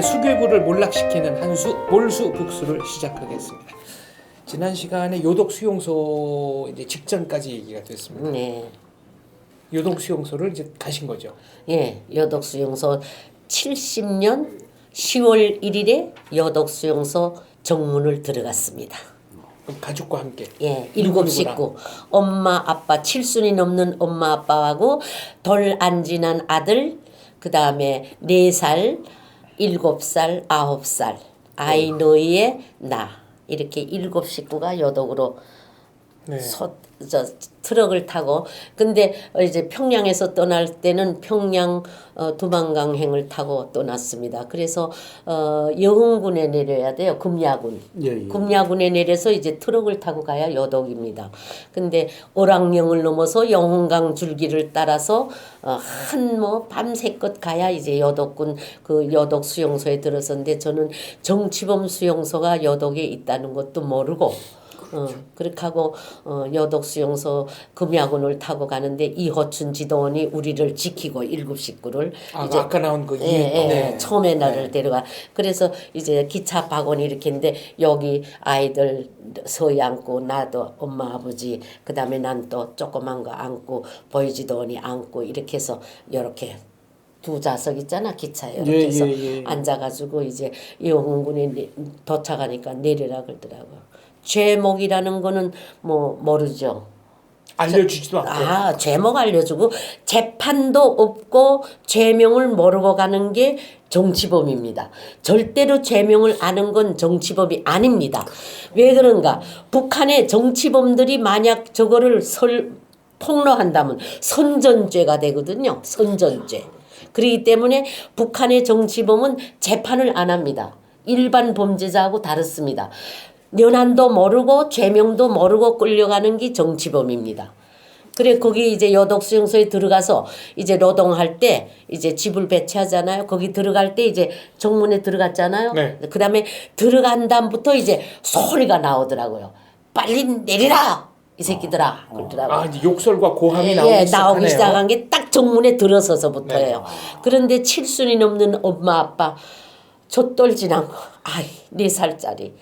북한의 수교부를 몰락시키는 한수 몰수 북수를 시작하겠습니다. 지난 시간에 요독 수용소 이제 직전까지 얘기가 됐습니다. 네. 요독 수용소를 이제 가신 거죠. 예, 여독수용소 70년 10월 1일에 여독수용소 정문을 들어갔습니다. 그럼 가족과 함께. 예, 누구, 7 누구랑? 식구. 엄마, 아빠, 7순이 넘는 엄마, 아빠하고 돌 안 지난 아들, 그 다음에 4살, 7살, 9살, 아이 너희의 나. 이렇게 7 식구가 여독으로 네. 트럭을 타고 근데 이제 평양에서 떠날 때는 평양 두만강행을 타고 떠났습니다. 그래서 여흥군에 내려야 돼요. 금야군. 예. 금야군에 내려서 이제 트럭을 타고 가야 여독입니다. 근데 오랑령을 넘어서 영흥강 줄기를 따라서 한 뭐 밤새껏 가야 이제 여독군 그 여독 수용소에 들어섰는데 저는 정치범 수용소가 여독에 있다는 것도 모르고 그렇게 하고 여독 수용소 금야군을 타고 가는데 이호춘 지도원이 우리를 지키고 7 식구를 이제 아까 나온 그 네. 처음에 나를 데려가. 그래서 이제 기차 바구니 이렇게 했는데 여기 아이들 서희 안고 나도 엄마 아버지 그다음에 난 또 조그만 거 안고 보이지도원이 안고 이렇게 해서 이렇게 두 좌석 있잖아 기차에 이렇게 해서 앉아가지고 이제 영흥군에 도착하니까 내리라 그러더라고. 죄목이라는 거는 뭐 모르죠. 알려주지도 않고. 죄목 알려주고 재판도 없고 죄명을 모르고 가는 게 정치범입니다. 절대로 죄명을 아는 건 정치범이 아닙니다. 왜 그런가? 북한의 정치범들이 만약 저거를 폭로한다면 선전죄가 되거든요. 선전죄. 그렇기 때문에 북한의 정치범은 재판을 안 합니다. 일반 범죄자하고 다릅니다. 연한도 모르고 죄명도 모르고 끌려가는 게 정치범입니다. 그래 거기 이제 여독 수용소에 들어가서 이제 노동할 때 이제 집을 배치하잖아요. 거기 들어갈 때 이제 정문에 들어갔잖아요. 네. 그다음에 들어간 다음부터 이제 소리가 나오더라고요. 빨리 내리라 이 새끼들아 그러더라고요. 이제 욕설과 고함이 나오기 시작하네요. 나오기 시작한 게 딱 정문에 들어서서부터예요. 네. 그런데 7순이 넘는 엄마 아빠 젖돌 지난 거 4살짜리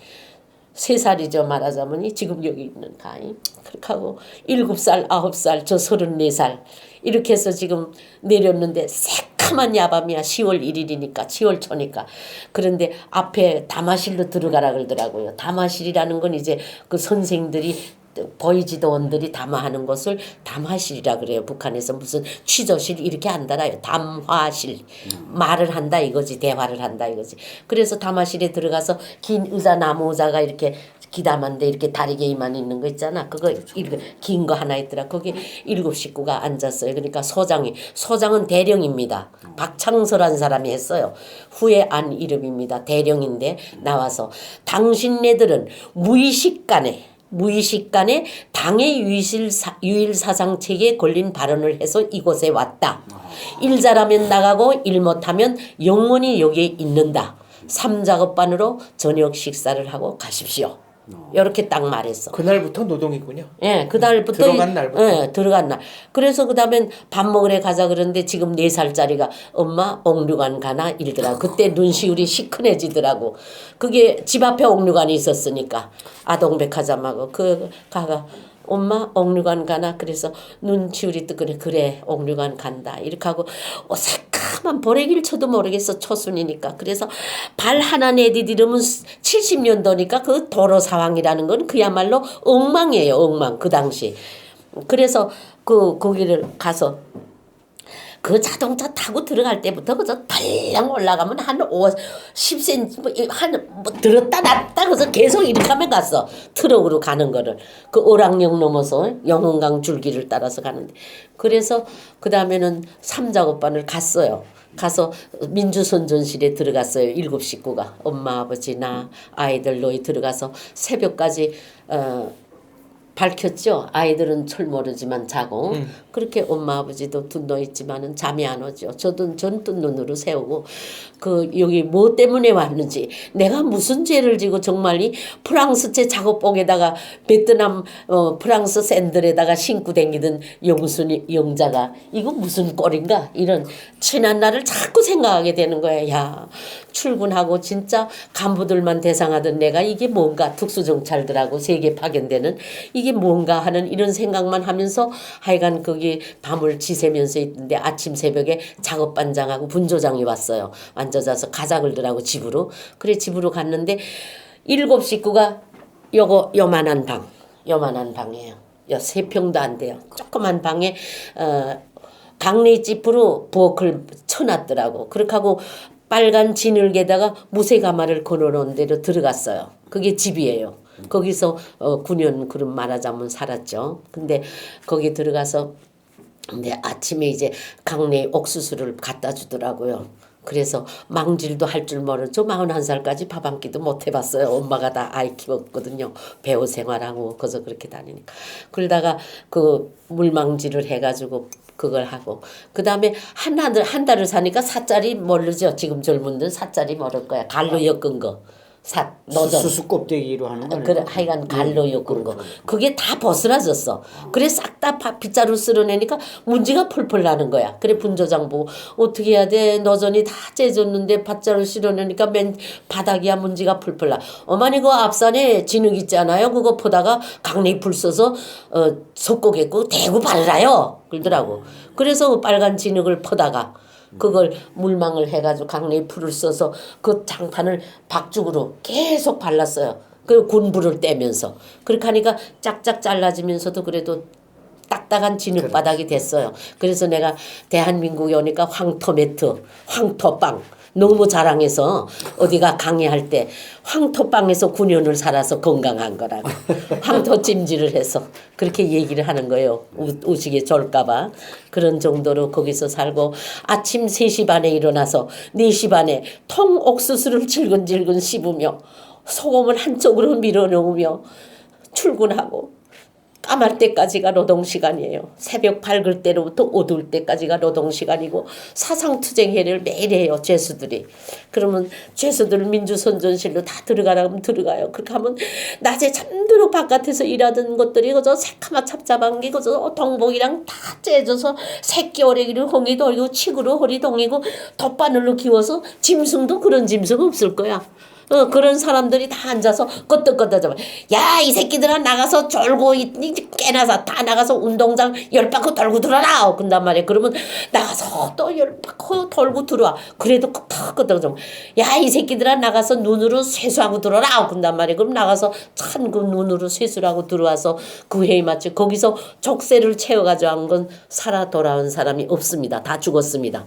3살이죠 말하자면 지금 여기 있는 가이 그렇게 하고 7살 9살 저 34살 이렇게 해서 지금 내렸는데 새카만 야밤이야. 10월 1일이니까 10월 초니까. 그런데 앞에 담화실로 들어가라 그러더라고요. 담화실이라는 건 이제 그 선생들이 보이지도원들이 담화하는 것을 담화실이라 그래요. 북한에서 무슨 취조실 이렇게 안 달아요. 담화실. 말을 한다 이거지. 대화를 한다 이거지. 그래서 담화실에 들어가서 긴 의자 나무 의자가 이렇게 기담한데 이렇게 다리게만 있는 거 있잖아. 그거 긴 거 하나 있더라. 거기 7 식구가 앉았어요. 그러니까 소장은 대령입니다. 박창서라는 사람이 했어요. 후에 안 이름입니다. 대령인데 나와서 당신네들은 무의식간에 당의 유일사상책에 걸린 발언을 해서 이곳에 왔다. 일 잘하면 나가고 일 못하면 영원히 여기에 있는다. 3작업반으로 저녁 식사를 하고 가십시오. 이렇게 딱 말했어. 그날부터 노동이군요. 예, 그날부터 들어간 날부터. 예, 들어간 날. 그래서 그다음엔 밥 먹으러 가자 그러는데 지금 4살짜리가 엄마 옥류관 가나 이러더라. 그때 눈시울이 시큰해지더라고. 그게 집 앞에 옥류관이 있었으니까 아동백화점하고 그 가가 엄마 옥류관 가나 그래서 눈시울이 뜨거네. 그래 옥류관 간다 이렇게 하고 새까만 보레기를 쳐도 모르겠어. 초순이니까. 그래서 발 하나 내디디르면 70년도니까 그 도로 상황이라는 건 그야말로 엉망이에요. 엉망 그 당시. 그래서 거기를 가서 그 자동차 타고 들어갈 때부터 그저 달랑 올라가면 한 10cm 뭐 들었다 놨다 그래서 계속 이렇게 하면 갔어. 트럭으로 가는 거를 그 오랑령 넘어서 영흥강 줄기를 따라서 가는데 그래서 그 다음에는 3작업반을 갔어요. 가서 민주선전실에 들어갔어요. 7 식구가 엄마 아버지 나 아이들 너희 들어가서 새벽까지 밝혔죠. 아이들은 철 모르지만 자고 그렇게 엄마 아버지도 뜬 누워 있지만은 잠이 안 오죠. 저도 전뜬 눈으로 세우고 그 여기 뭐 때문에 왔는지 내가 무슨 죄를 지고 정말이 프랑스제 작업복에다가 베트남 프랑스 샌들에다가 신고 댕기던 영순이 영자가 이거 무슨 꼴인가 이런 지난 날을 자꾸 생각하게 되는 거야. 야 출근하고 진짜 간부들만 대상하던 내가 이게 뭔가 특수정찰들하고 세계 파견되는 이게 뭔가 하는 이런 생각만 하면서 하여간 거기 밤을 지새면서 있는데 아침 새벽에 작업반장하고 분조장이 왔어요. 앉아서 가자글들하고 집으로. 그래 집으로 갔는데 7식구가 요만한 방이에요. 3평도 안 돼요. 조그만 방에 강냉집으로 부엌을 쳐놨더라고. 그렇게 하고 빨간 진흙에다가 무쇠가마를 걸어놓은 데로 들어갔어요. 그게 집이에요. 거기서 9년 그럼 말하자면 살았죠. 근데 거기 들어가서 근데 아침에 이제 강내 옥수수를 갖다 주더라고요. 그래서 망질도 할 줄 모르죠. 41살까지 밥 한 끼도 못 해봤어요. 엄마가 다 아이 키웠거든요. 배우 생활하고 그래서 그렇게 다니니까. 그러다가 그 물망질을 해가지고 그걸 하고 그 다음에 한 달을 사니까 사짜리 모르죠. 지금 젊은들 사짜리 모를 거야. 갈로 엮은 거. 노전. 수수 껍데기로 하는 거네. 그래 하여간 갈로 엮은 거. 그게 다 벗어나졌어. 그래 싹 다 빗자루 쓸어내니까 문지가 펄펄 나는 거야. 그래 분조장 보고 어떻게 해야 돼? 노전이 다 째졌는데 빗자루 쓸어내니까 맨 바닥이야 문지가 펄펄 나. 어머니 그 앞산에 진흙 있잖아요. 그거 보다가 강냉이 불 써서 속고겠고 대고 발라요. 그러더라고. 그래서 빨간 진흙을 퍼다가 그걸 물망을 해가지고 강냉이 풀을 써서 그 장판을 박죽으로 계속 발랐어요. 그 군부를 떼면서 그렇게 하니까 짝짝 잘라지면서도 그래도 딱딱한 진흙바닥이 됐어요. 그래서 내가 대한민국에 오니까 황토 매트, 황토빵 너무 자랑해서 어디가 강의할 때 황토빵에서 9년을 살아서 건강한 거라고 황토 찜질을 해서 그렇게 얘기를 하는 거예요. 우식에 졸까봐. 그런 정도로 거기서 살고 아침 3시 반에 일어나서 4시 반에 통 옥수수를 질근질근 씹으며 소금을 한쪽으로 밀어넣으며 출근하고 까말 때까지가 노동시간이에요. 새벽 밝을 때로부터 어두울 때까지가 노동시간이고 사상투쟁회를 매일 해요. 죄수들이. 그러면 죄수들 민주선전실로 다 들어가라면 들어가요. 그렇게 하면 낮에 잠들어 바깥에서 일하던 것들이 그저 새카마 찹찹한 게 그저 동복이랑 다 째져서 새끼 오래기를 홍이 돌리고 치구로 허리 동이고 덧바늘로 기워서 짐승도 그런 짐승 없을 거야. 그런 사람들이 다 앉아서 끄떡끄떡 잡아. 야, 이 새끼들아 나가서 졸고 깨나서 다 나가서 운동장 10바퀴 돌고 들어라. 그런단 말이야. 그러면 나가서 또 10바퀴 돌고 들어와. 그래도 끄떡끄떡 잡아. 야, 이 새끼들아 나가서 눈으로 세수하고 들어라. 그런단 말이야. 그럼 나가서 찬 그 눈으로 세수를 하고 들어와서 그 회의 마치 거기서 족쇄를 채워가지고 한 건 살아 돌아온 사람이 없습니다. 다 죽었습니다.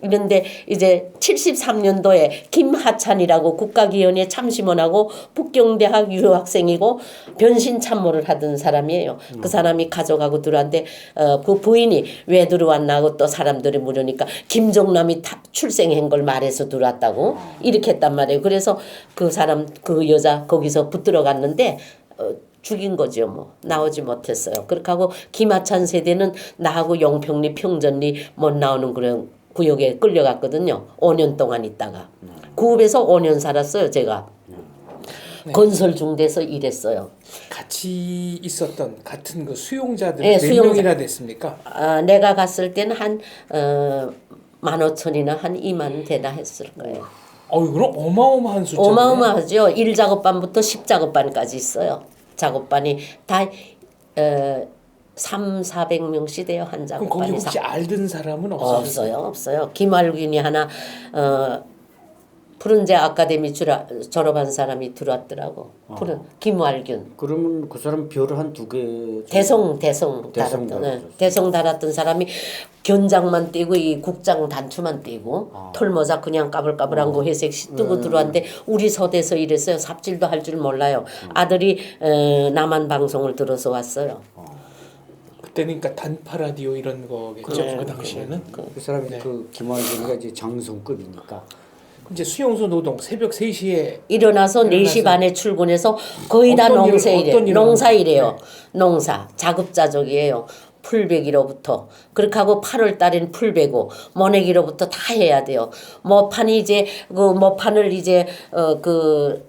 그런데 이제 73년도에 김하찬이라고 국가기원회 참심원하고 북경대학 유학생이고 변신 참모를 하던 사람이에요. 그 사람이 가져가고 들어왔는데 그 부인이 왜 들어왔나 하고 또 사람들이 물으니까 김종남이 출생한 걸 말해서 들어왔다고 이렇게 했단 말이에요. 그래서 그 사람 그 여자 거기서 붙들어 갔는데 죽인 거죠. 뭐 나오지 못했어요. 그렇게 하고 김하찬 세대는 나하고 용평리 평전리 못 나오는 그런 구역에 끌려갔거든요. 5년 동안 있다가 구읍에서 5년 살았어요. 제가 네. 건설중대에서 일했어요. 같이 있었던 같은 그 수용자들 네, 몇 명이나 됐습니까? 내가 갔을 때는 한 15,000이나 한 2만 되나 했을 거예요. 그럼 어마어마한 숫자네요. 어마어마하죠. 1작업반부터 10작업반까지 있어요. 작업반이 다 300~400명씩 돼요. 한 그럼 거기 작업반이. 혹시 알던 사람은 없어요? 없어요. 김알균이 하나 푸른제 아카데미 졸업한 사람이 들어왔더라고. 김알균. 그러면 그 사람 별 한 2개. 대성 달았죠. 달았던 사람이 견장만 떼고 이 국장 단추만 떼고 털모자 그냥 까불까불한 거 회색 뜨고 들어왔는데 우리 서대에서 일했어요. 삽질도 할 줄 몰라요. 아들이 남한 방송을 들어서 왔어요. 그때니까 단파 라디오 이런 거겠죠. 그 당시에는. 그 사람이 그 김환준이가 이제 장성급이니까 이제 수용소 노동 새벽 3시에 일어나서 4시 반에 출근해서 거의 다 어떤 농사일이에요. 일을 농사일이에요. 농사 자급자족이에요. 풀베기로부터 그렇게 하고 8월 달엔 풀베고 모내기로부터 다 해야 돼요. 모판이 이제 그 모판을 이제 그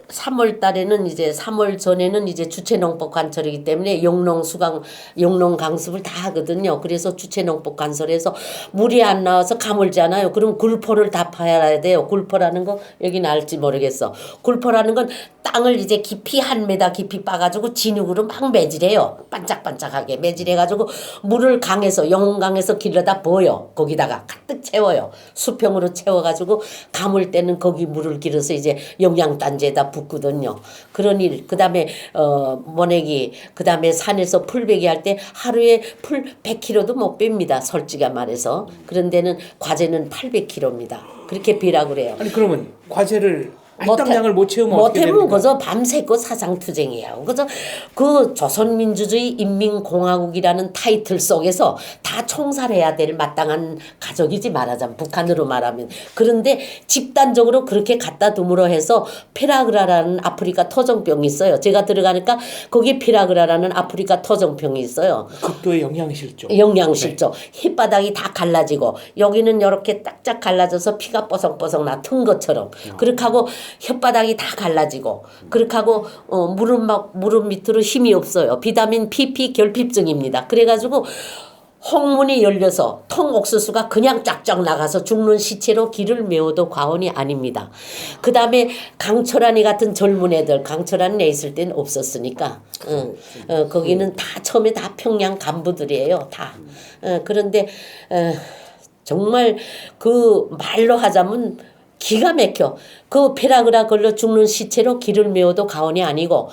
3월 달에는 이제 3월 전에는 이제 주체농법 간설이기 때문에 용농 강습을 다 하거든요. 그래서 주체농법 간설에서 물이 안 나와서 가물잖아요. 그럼 굴포를 다 파야 돼요. 굴포라는 거 여기는 알지 모르겠어. 굴포라는 건 땅을 이제 깊이 1m 깊이 빠가지고 진흙으로 막 매질해요. 반짝반짝하게 매질해가지고 물을 강에서 영흥강에서 길러다 부어요. 거기다가 가득 채워요. 수평으로 채워가지고 가물 때는 거기 물을 길어서 이제 영양단지에다 붓거든요. 그런 일. 그다음에 모내기. 그다음에 산에서 풀베기 할 때 하루에 풀 100kg도 못 뺍니다. 솔직히 말해서. 그런 데는 과제는 800kg입니다. 그렇게 비라 그래요. 아니 그러면 과제를 할당량을 못 채우면 어떻게 못해면 됩니까? 그저 밤새고 사상투쟁이야. 그저 그 조선민주주의 인민공화국이라는 타이틀 속에서 다 총살해야 될 마땅한 가족이지 말하자면 북한으로 말하면. 그런데 집단적으로 그렇게 갖다 둠으로 해서 페라그라라는 아프리카 토종병이 있어요. 제가 들어가니까 거기 페라그라라는 아프리카 토종병이 있어요. 극도의 영양실조. 영양실조. 혓바닥이 다 갈라지고 여기는 이렇게 딱딱 갈라져서 피가 뽀송뽀송 나 튼 것처럼. 그렇게 하고 혓바닥이 다 갈라지고 그렇게 하고 무릎 밑으로 힘이 없어요. 비타민 PP 결핍증입니다. 그래가지고 홍문이 열려서 통옥수수가 그냥 쫙쫙 나가서 죽는 시체로 길을 메워도 과언이 아닙니다. 그 다음에 강철환이 같은 젊은 애들, 강철환이 내 있을 땐 없었으니까 거기는 다 처음에 다 평양 간부들이에요. 다. 그런데 정말 그 말로 하자면 기가 막혀. 그 페라그라 걸려 죽는 시체로 길을 메워도 과언이 아니고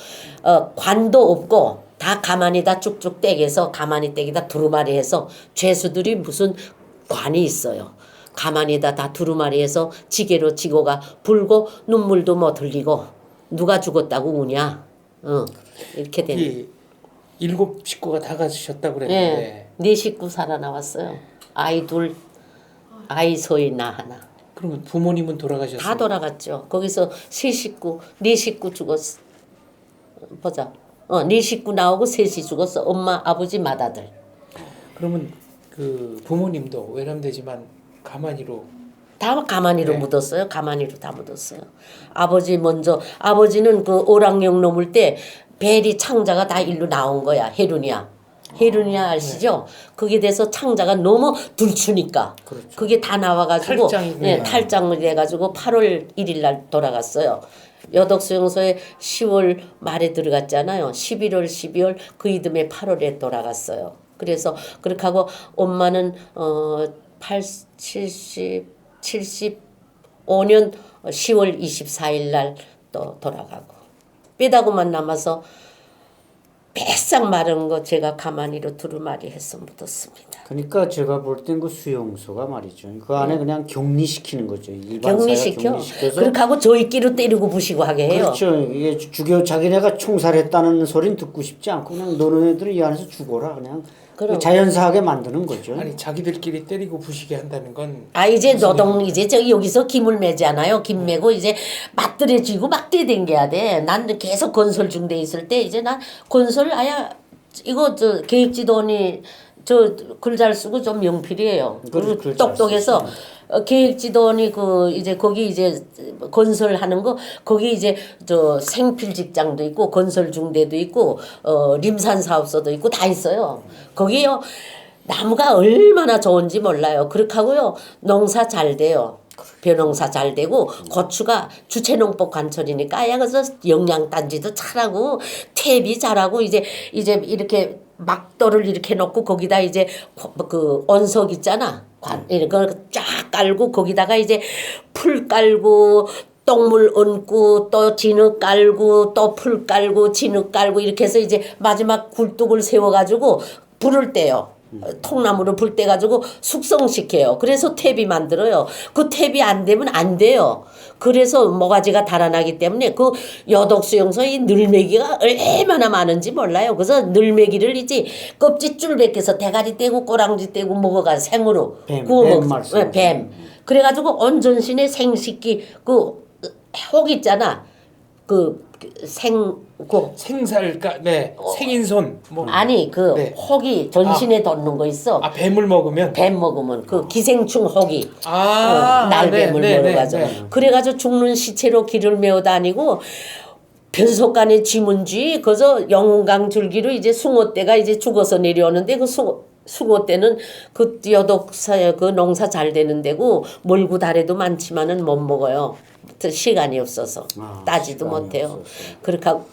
관도 없고 다 가만히다 쭉쭉 떼게서 가만히 떼기다 두루마리해서 죄수들이 무슨 관이 있어요. 가만히다 다 두루마리해서 지게로 지고가 불고 눈물도 못 흘리고 누가 죽었다고 우냐. 이렇게 되는. 7 식구가 다 가셨다고 그랬는데. 네. 4 식구 살아나왔어요. 아이 둘, 아이 소희 나 하나. 그러면 부모님은 돌아가셨어요? 다 돌아갔죠. 거기서 3식구, 4식구 죽었어. 보자. 4식구 나오고 3이 죽었어. 엄마, 아버지, 맏아들. 그러면 그 부모님도 외람되지만 가만히로 다 가만히로 네. 묻었어요. 가만히로 다 묻었어요. 아버지 먼저 아버지는 그 오랑령 넘을 때 벨이 창자가 다 일로 나온 거야. 헤르니아 아시죠? 그게 돼서 창자가 너무 들추니까 그렇죠. 그게 다 나와가지고 탈장이 탈장이 돼가지고 8월 1일 날 돌아갔어요. 여덕수용소에 10월 말에 들어갔잖아요. 11월 12월 그 이듬해 8월에 돌아갔어요. 그래서 그렇게 하고 엄마는 75년 10월 24일 날 또 돌아가고 빼다구만 남아서 빼싹 마른 거 제가 가만히로 두루마리 해서 묻었습니다. 그러니까 제가 볼 땐 그 수용소가 말이죠. 그 안에 그냥 격리시키는 거죠. 일반 격리시켜. 격리시켜서. 그렇게 하고 저희끼리 때리고 부시고 하게 해요. 그렇죠. 이게 자기네가 총살했다는 소리는 듣고 싶지 않고 그냥 너네들은 이 안에서 죽어라 그냥 그럼. 자연사하게 만드는 거죠. 아니 자기들끼리 때리고 부시게 한다는 건 이제 노동 이제 저기 여기서 김을 매잖아요. 김 매고 이제 맞들여지고 막 뛰댕겨야 돼. 난 계속 건설 중대 있을 때 이제 난 건설 이거 저 계획지도원이 저 글 잘 쓰고 좀 연필이에요. 글을 그리고 잘 똑똑해서 계획지도원이 그 이제 거기 이제 건설하는 거 거기 이제 저 생필 직장도 있고 건설 중대도 있고 림산 사업소도 있고 다 있어요. 거기요 나무가 얼마나 좋은지 몰라요. 그렇게 하고요 농사 잘 돼요. 벼농사 잘 되고 고추가 주체농법 관철이니까 그래서 영양단지도 잘하고 퇴비 잘하고 이제 이렇게 막도를 이렇게 놓고 거기다 이제 그 언석 있잖아. 이런 쫙 깔고 거기다가 이제 풀 깔고 똥물 얹고 또 진흙 깔고 또 풀 깔고 진흙 깔고 이렇게 해서 이제 마지막 굴뚝을 세워가지고 불을 떼요. 통나무로 불 떼가지고 숙성시켜요. 그래서 탭이 만들어요. 그 탭이 안 되면 안 돼요. 그래서 모가지가 달아나기 때문에 그 여독수용소의 늘매기가 얼마나 많은지 몰라요. 그래서 늘매기를 이제 껍질줄 벗겨서 대가리 떼고 꼬랑지 떼고 먹어가 생으로 구워 먹어요. 뱀. 그래가지고 온전신의 생식기 그 혹 있잖아. 그 생살가 네 생인손 뭐 아니 그 네. 혹이 전신에 돋는 거 있어. 뱀을 먹으면 뱀 먹으면 그 기생충 혹이 날뱀을 네, 먹어가지고 그래가지고 죽는 시체로 길을 메어 다니고 변속간에 쥐문쥐 그래서 영웅강 줄기로 이제 숭어떼가 이제 죽어서 내려오는데 그 숭어떼는 그 여독사 그 농사 잘 되는 데고 몰고 다래도 많지만은 못 먹어요. 시간이 없어서 따지도 시간이 못해요. 없어서. 그렇게 하고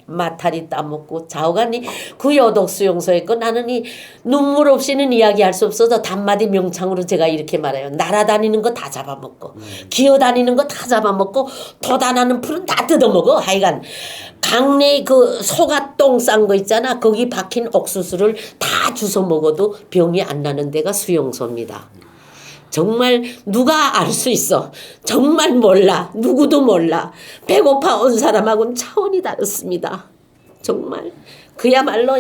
마타리 따먹고 좌우간이 그 여독 수용소에 있고 나는 이 눈물 없이는 이야기할 수 없어서 단마디 명창으로 제가 이렇게 말해요. 날아다니는 거 다 잡아먹고 기어다니는 거 다 잡아먹고 도단하는 풀은 다 뜯어먹어. 하여간 강내 그 소가 똥 싼 거 있잖아. 거기 박힌 옥수수를 다 주워 먹어도 병이 안 나는 데가 수용소입니다. 정말 누가 알 수 있어. 정말 몰라. 누구도 몰라. 배고파 온 사람하고는 차원이 다릅니다. 정말 그야말로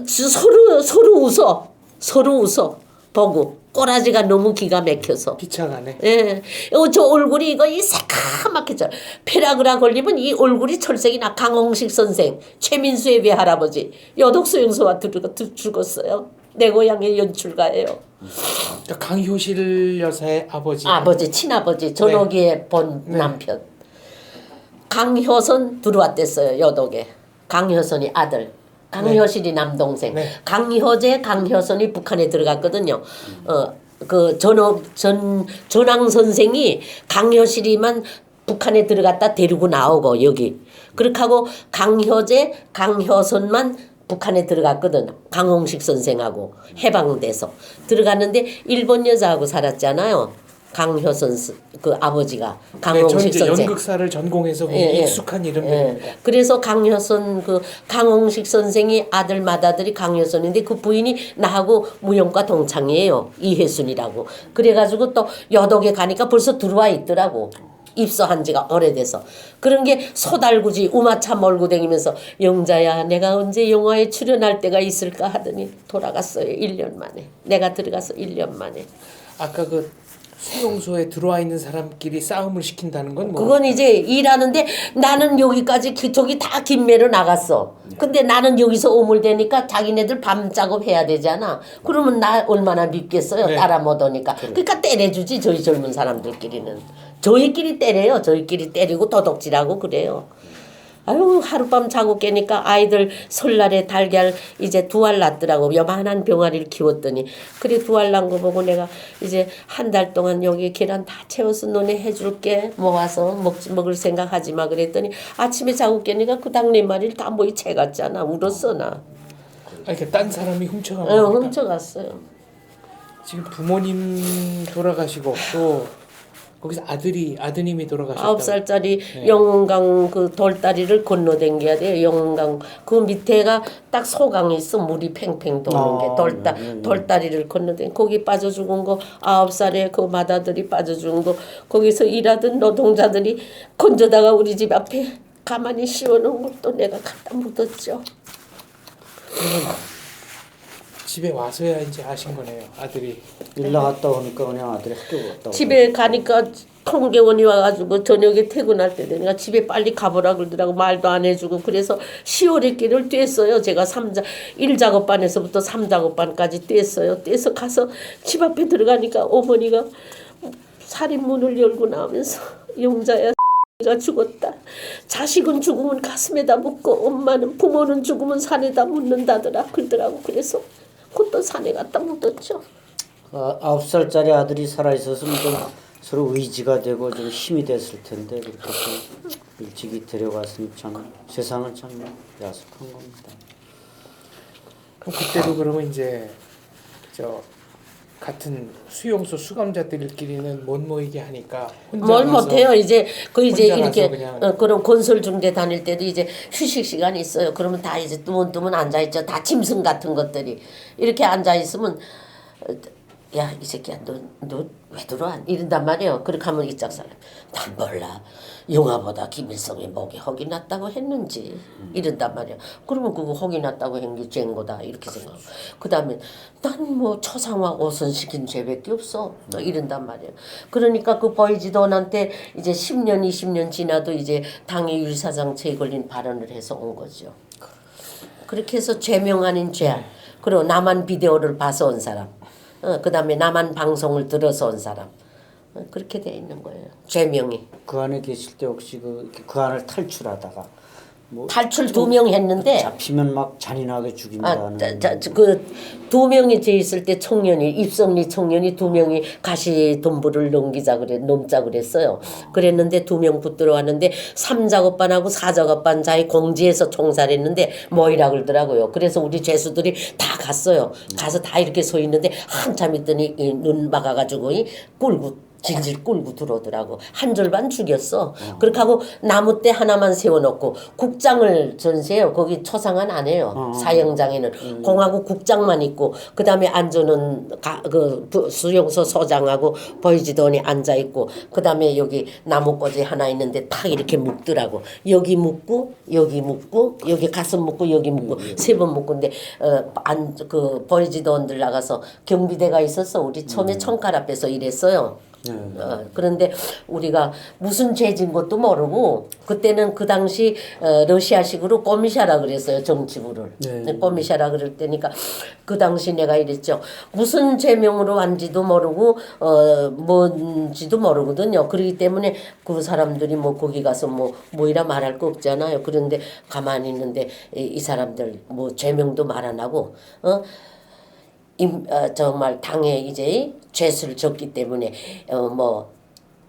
서로 웃어. 서로 웃어. 보고 꼬라지가 너무 기가 막혀서. 비창하네. 예, 저 얼굴이 이거 이 새카맣게 져. 페라그라 걸리면 이 얼굴이 철색이 나. 강홍식 선생, 최민수의 외할아버지 여독수용소와 죽었어요. 내 고향의 연출가예요. 그러니까 강효실 여사의 아버지. 아버지 친아버지 전호기의 본 남편. 강효선 들어왔댔어요 여독에. 강효선이 아들. 강효실이 남동생. 네. 강효재, 강효선이 북한에 들어갔거든요. 그 전황 선생이 강효실이만 북한에 들어갔다 데리고 나오고 여기. 그렇게 하고 강효재, 강효선만 북한에 들어갔거든. 강홍식 선생하고 해방돼서 들어갔는데 일본 여자하고 살았잖아요. 강효선 그 아버지가 강홍식 전 선생. 연극사를 전공해서 익숙한 이름입니다. 그래서 강효선 그 강홍식 선생이 아들 맏아들이 강효선인데 그 부인이 나하고 무용과 동창이에요. 이혜순이라고. 그래가지고 또 여독에 가니까 벌써 들어와 있더라고. 입소한 지가 오래돼서. 그런 게 소달구지 우마차 몰고 다니면서 영자야 내가 언제 영화에 출연할 때가 있을까 하더니 돌아갔어요. 1년 만에. 내가 들어가서 1년 만에. 아까 그 수용소에 들어와 있는 사람끼리 싸움을 시킨다는 건 뭐? 그건 이제 일하는데 나는 여기까지 저기 다 김매로 나갔어. 근데 나는 여기서 오물대니까 자기네들 밤 작업해야 되잖아. 그러면 나 얼마나 밉겠어요. 네. 따라 못 오니까. 그러니까 때려주지 저희 젊은 사람들끼리는. 저희끼리 때려요. 저희끼리 때리고 도둑질하고 그래요. 아유 하룻밤 자고 깨니까 아이들 설날에 달걀 이제 2알 낳더라고. 요만한 병아리를 키웠더니 그래 2알 낳은 거 보고 내가 이제 한 달 동안 여기 계란 다 채워서 너네 해줄게 모아서 먹을 생각하지 마 그랬더니 아침에 자고 깨니까 그 닭 4마리를 다 모이 채갔잖아. 울었어 나. 이렇게 딴 사람이 훔쳐간 거니까. 훔쳐갔어요. 지금 부모님 돌아가시고 또 거기서 아드님이 돌아가셨다고. 9살짜리 영흥강 그 돌다리를 건너댕겨야 돼요. 영흥강 그 밑에가 딱 소강이 있어. 물이 팽팽 도는 게 돌다리를 건너댕. 거기 빠져 죽은 거 9살에 그 맏아들이 빠져 죽은 거 거기서 일하던 노동자들이 건져다가 우리 집 앞에 가만히 씌워놓은 것도 내가 갖다 묻었죠. 집에 와서야 이제 아신 거네요. 아들이. 일 나갔다 오니까 그냥 아들이 학교 갔다 집에 가니까 통계원이 와가지고 저녁에 퇴근할 때 되니까 집에 빨리 가보라 그러더라고. 말도 안 해주고. 그래서 10월의 길을 뛰었어요. 제가 1작업반에서부터 3작업반까지 뛰었어요. 뛰어서 가서 집 앞에 들어가니까 어머니가 살인문을 열고 나오면서 영자야 가 죽었다. 자식은 죽으면 가슴에다 묻고 엄마는 부모는 죽으면 산에다 묻는다더라. 그러더라고. 그래서 그것도 산에 갖다 묻었죠. 9살짜리 아들이 살아있었으면 좀 서로 의지가 되고 좀 힘이 됐을 텐데 그렇게 좀 일찍이 데려갔으니 참 세상은 참 야속한 겁니다. 그럼 그때도 그러면 이제 같은 수용소 수감자들끼리는 못 모이게 하니까 혼자 뭘 가서 못해요. 이제 이제 혼자 이렇게 가서 그냥 그런 건설 중대 다닐 때도 이제 휴식 시간이 있어요. 그러면 다 이제 뜨문뜨문 앉아 있죠. 다 짐승 같은 것들이 이렇게 앉아 있으면 야 이 새끼야 너 왜 들어와? 이런단 말이에요. 그렇게 하면 이 짝사람 난 몰라. 영화보다 김일성의 목이 혹이 났다고 했는지 이런단 말이야. 그러면 그거 혹이 났다고 한 게 죄인 거다 이렇게 생각하고 그 다음에 난 뭐 초상화 옷은 시킨 죄밖에 없어 또 이런단 말이야. 그러니까 그 보이지돈한테 이제 10년 20년 지나도 이제 당의 율사장체에 걸린 발언을 해서 온 거죠. 그렇게 해서 죄명 아닌 죄알. 그리고 나만 비디오를 봐서 온 사람. 그 다음에 나만 방송을 들어서 온 사람. 그렇게 돼 있는 거예요. 죄명이. 그 안에 계실 때 혹시 그 안을 탈출하다가 뭐 탈출 2명 했는데 잡히면 막 잔인하게 죽인다는. 그 2명이 돼 있을 때 청년이 입성리 청년이 2명이 가시덤불을 넘자 그랬어요. 그랬는데 2명 붙들어 왔는데 3작업반하고 4작업반 자기 공지에서 총살했는데 뭐이라 그러더라고요. 그래서 우리 죄수들이 다 갔어요. 가서 다 이렇게 서 있는데 한참 있더니 눈 박아가지고 꿀고 질질 끌고 들어오더라고. 한 줄 반 죽였어. 그렇게 하고 나무대 하나만 세워놓고 국장을 전세요. 거기 초상화는 안 해요. 사형장에는 공화국 국장만 있고 그 다음에 안주는 수용소 소장하고 보이지돈이 앉아 있고 그 다음에 여기 나무꽂이 하나 있는데 탁 이렇게 묶더라고. 여기 묶고 여기 묶고 여기 가슴 묶고 여기 묶고 3번 묶은데 그 보이지돈들 나가서 경비대가 있었어. 우리 처음에 총칼 앞에서 일했어요. 그런데 우리가 무슨 죄진 것도 모르고 그때는 그 당시 러시아식으로 꼬미샤라 그랬어요. 정치부를. 꼬미샤라 그럴 때니까 그 당시 내가 이랬죠. 무슨 죄명으로 한지도 모르고 뭔지도 모르거든요. 그렇기 때문에 그 사람들이 뭐 거기 가서 뭐이라 말할 거 없잖아요. 그런데 가만히 있는데 이 사람들 뭐 죄명도 말 안 하고 정말 당에 이제 죄수를 졌기 때문에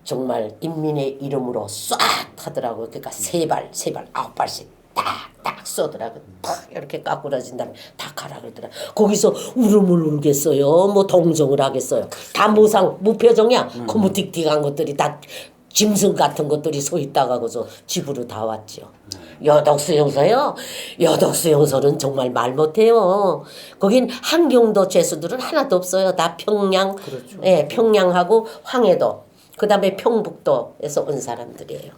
정말 인민의 이름으로 쏴 하더라고. 그러니까 3발 9발씩 딱딱 쏘더라고. 딱 이렇게 까꾸라진 다음에 다 가라 그러더라. 거기서 울음을 울겠어요. 뭐 동정을 하겠어요. 다 무표정이야. 거무틱틱한 것들이 다 짐승 같은 것들이 서 있다가고서 집으로 다 왔죠. 여덕수용소요. 여덕수용소는 정말 말 못해요. 거긴 한경도 죄수들은 하나도 없어요. 다 평양, 그렇죠. 예, 평양하고 황해도. 그다음에 평북도에서 온 사람들이에요.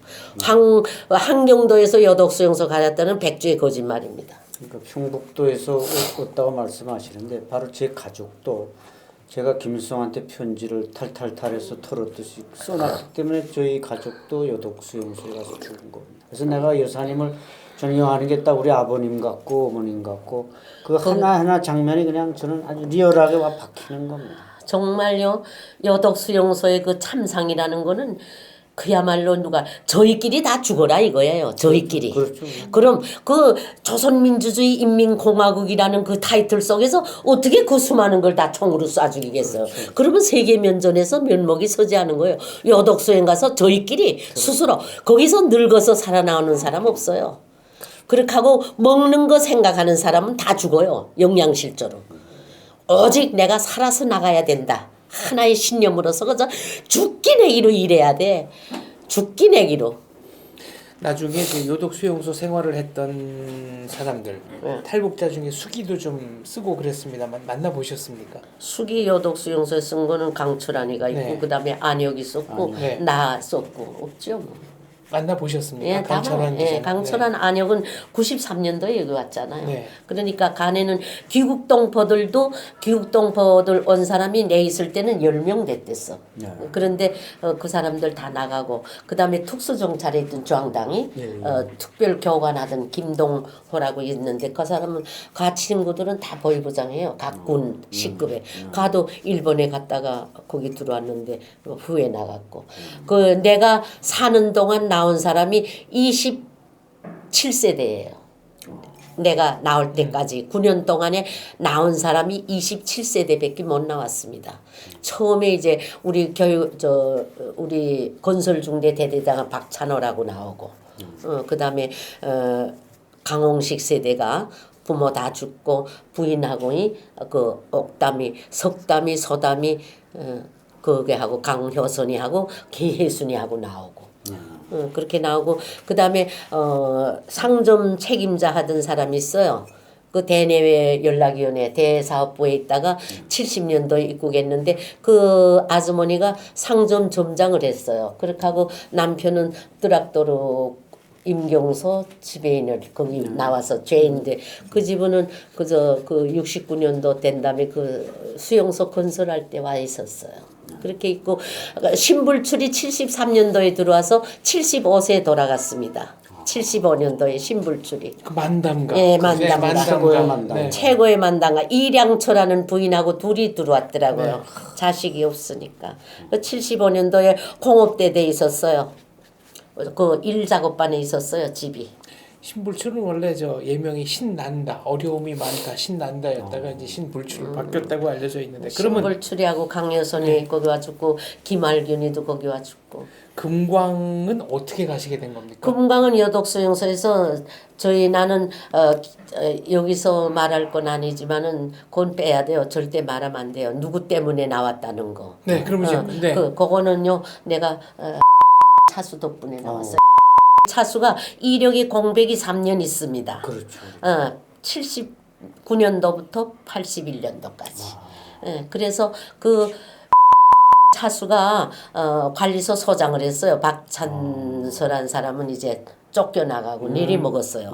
한경도에서 여덕수용소 가졌다는 백주의 거짓말입니다. 그러니까 평북도에서 왔다고 말씀하시는데 바로 제 가족도 제가 김일성한테 편지를 탈탈탈해서 털었듯이 써놨기 때문에 저희 가족도 여독수용소에 가서 죽은 겁니다. 그래서 내가 여사님을 존경하는 게 딱 우리 아버님 같고 어머님 같고 그 하나하나 장면이 그냥 저는 아주 리얼하게 와 박히는 겁니다. 정말요. 여독수용소의 그 참상이라는 거는 그야말로 누가 저희끼리 다 죽어라 이거예요. 저희끼리. 그렇죠. 그럼 그 조선민주주의 인민공화국이라는 그 타이틀 속에서 어떻게 그 수많은 걸 다 총으로 쏴 죽이겠어요. 그렇죠. 그러면 세계면전에서 면목이 서지 않은 거예요. 여독소에 가서 저희끼리 스스로 거기서 늙어서 살아나오는 사람 없어요. 그렇게 하고 먹는 거 생각하는 사람은 다 죽어요. 영양실조로. 오직 내가 살아서 나가야 된다. 하나의 신념으로서 그저 죽기 내기로 일해야 돼. 죽기 내기로. 나중에 그 요독 수용소 생활을 했던 사람들 탈북자 중에 수기도 좀 쓰고 그랬습니다만 만나 보셨습니까? 수기 여독 수용소에 쓴 거는 강철환이가 있고 네. 그다음에 안혁이 썼고 네. 나 썼고 없죠 뭐. 만나 보셨습니까? 예, 강철환 기자. 예, 강철환 안혁은 93년도에 여기 왔잖아요. 네. 그러니까 간에는 귀국동포들 온 사람이 내 있을 때는 10명 됐댔어. 네. 그런데 그 사람들 다 나가고 그다음에 특수정찰에 있던 중앙당이 예. 특별교관하던 김동호라고 있는데 그 사람은 가 친구들은 다 보위부장해요. 각군 C급에. 가도 일본에 갔다가 거기 들어왔는데 후에 나갔고. 그 내가 사는 동안 나온 사람이 27세대예요. 내가 나올 때까지 9년 동안에 나온 사람이 27세대밖에 못 나왔습니다. 처음에 이제 우리 우리 건설중대 대대장 박찬호라고 나오고, 그다음에 강홍식 세대가 부모 다 죽고 부인하고 그 옥담이 석담이 소담이 그게 하고 강효선이 하고 계혜순이 하고 나오고. 그렇게 나오고 그다음에 상점 책임자 하던 사람이 있어요. 그 대내외 연락위원회 대사업부에 있다가 70년도에 입국했는데 그 아주머니가 상점 점장을 했어요. 그렇게 하고 남편은 뜨락도로 임경소 지배인을 거기 나와서 죄인데 그 집은 그저 그 69년도 된 다음에 그 수용소 건설할 때 와 있었어요. 그렇게 있고 신불출이 73년도에 들어와서 75세에 돌아갔습니다. 75년도에 신불출이. 그 만담가. 예, 그 만담가. 최고의 만담. 네. 최고의 만당가 이량초라는 부인하고 둘이 들어왔더라고요. 네. 자식이 없으니까. 75년도에 공업대 돼 있었어요. 그 일작업반에 있었어요 집이. 신불출은 원래 저 예명이 신난다, 어려움이 많다, 신난다였다가 이제 신불출로 바뀌었다고 알려져 있는데 그러면 신불출이하고 강여선이 거기 와 죽고 김알균이도 거기 와 죽고. 금광은 어떻게 가시게 된 겁니까? 금강은 여독수용소에서 저희 나는 여기서 말할 건 아니지만은 그건 빼야 돼요. 절대 말하면 안 돼요. 누구 때문에 나왔다는 거. 네, 그럼 이제 네. 그거는요 내가 차수 덕분에 나왔어요. 차수가 이력이 공백이 3년 있습니다. 그렇죠. 79년도부터 81년도까지. 예, 그래서 그 차수가 관리소 소장을 했어요. 박찬서란 사람은 이제 쫓겨나가고 내리먹었어요.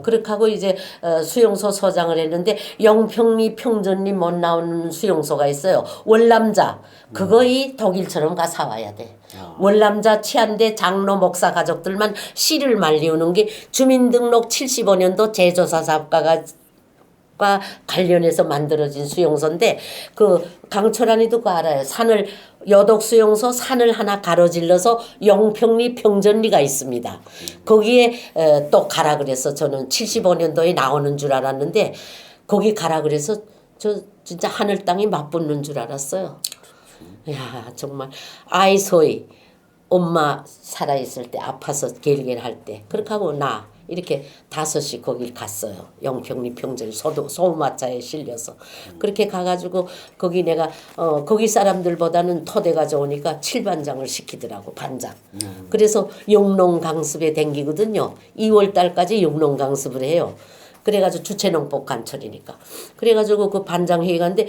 그렇게 하고 이제 수용소 소장을 했는데 영평리 평전리 못 나오는 수용소가 있어요. 월남자 그거 이 독일처럼 가 사와야 돼. 월남자 치안대 장로 목사 가족들만 씨를 말리우는 게 주민등록 75년도 제조사 사업가가 관련해서 만들어진 수용소인데 그 강철환이도 그거 알아요. 산을 여독 수용소 산을 하나 가로질러서 영평리 평전리가 있습니다. 거기에 또 가라 그래서 저는 75년도에 나오는 줄 알았는데 거기 가라 그래서 저 진짜 하늘 땅이 맞붙는 줄 알았어요. 야 정말 아이소이 엄마 살아있을 때 아파서 겔겔할 때 그렇게 하고 나 이렇게 5시 거길 갔어요. 영평리 평전 소마차에 실려서 그렇게 가가지고 거기 내가 거기 사람들보다는 토대가 좋으니까 칠반장을 시키더라고 반장. 그래서 영농강습에 댕기거든요. 2월 달까지 영농강습을 해요. 그래가지고 주체농법 간철이니까 그래가지고 그 반장 회의 갔는데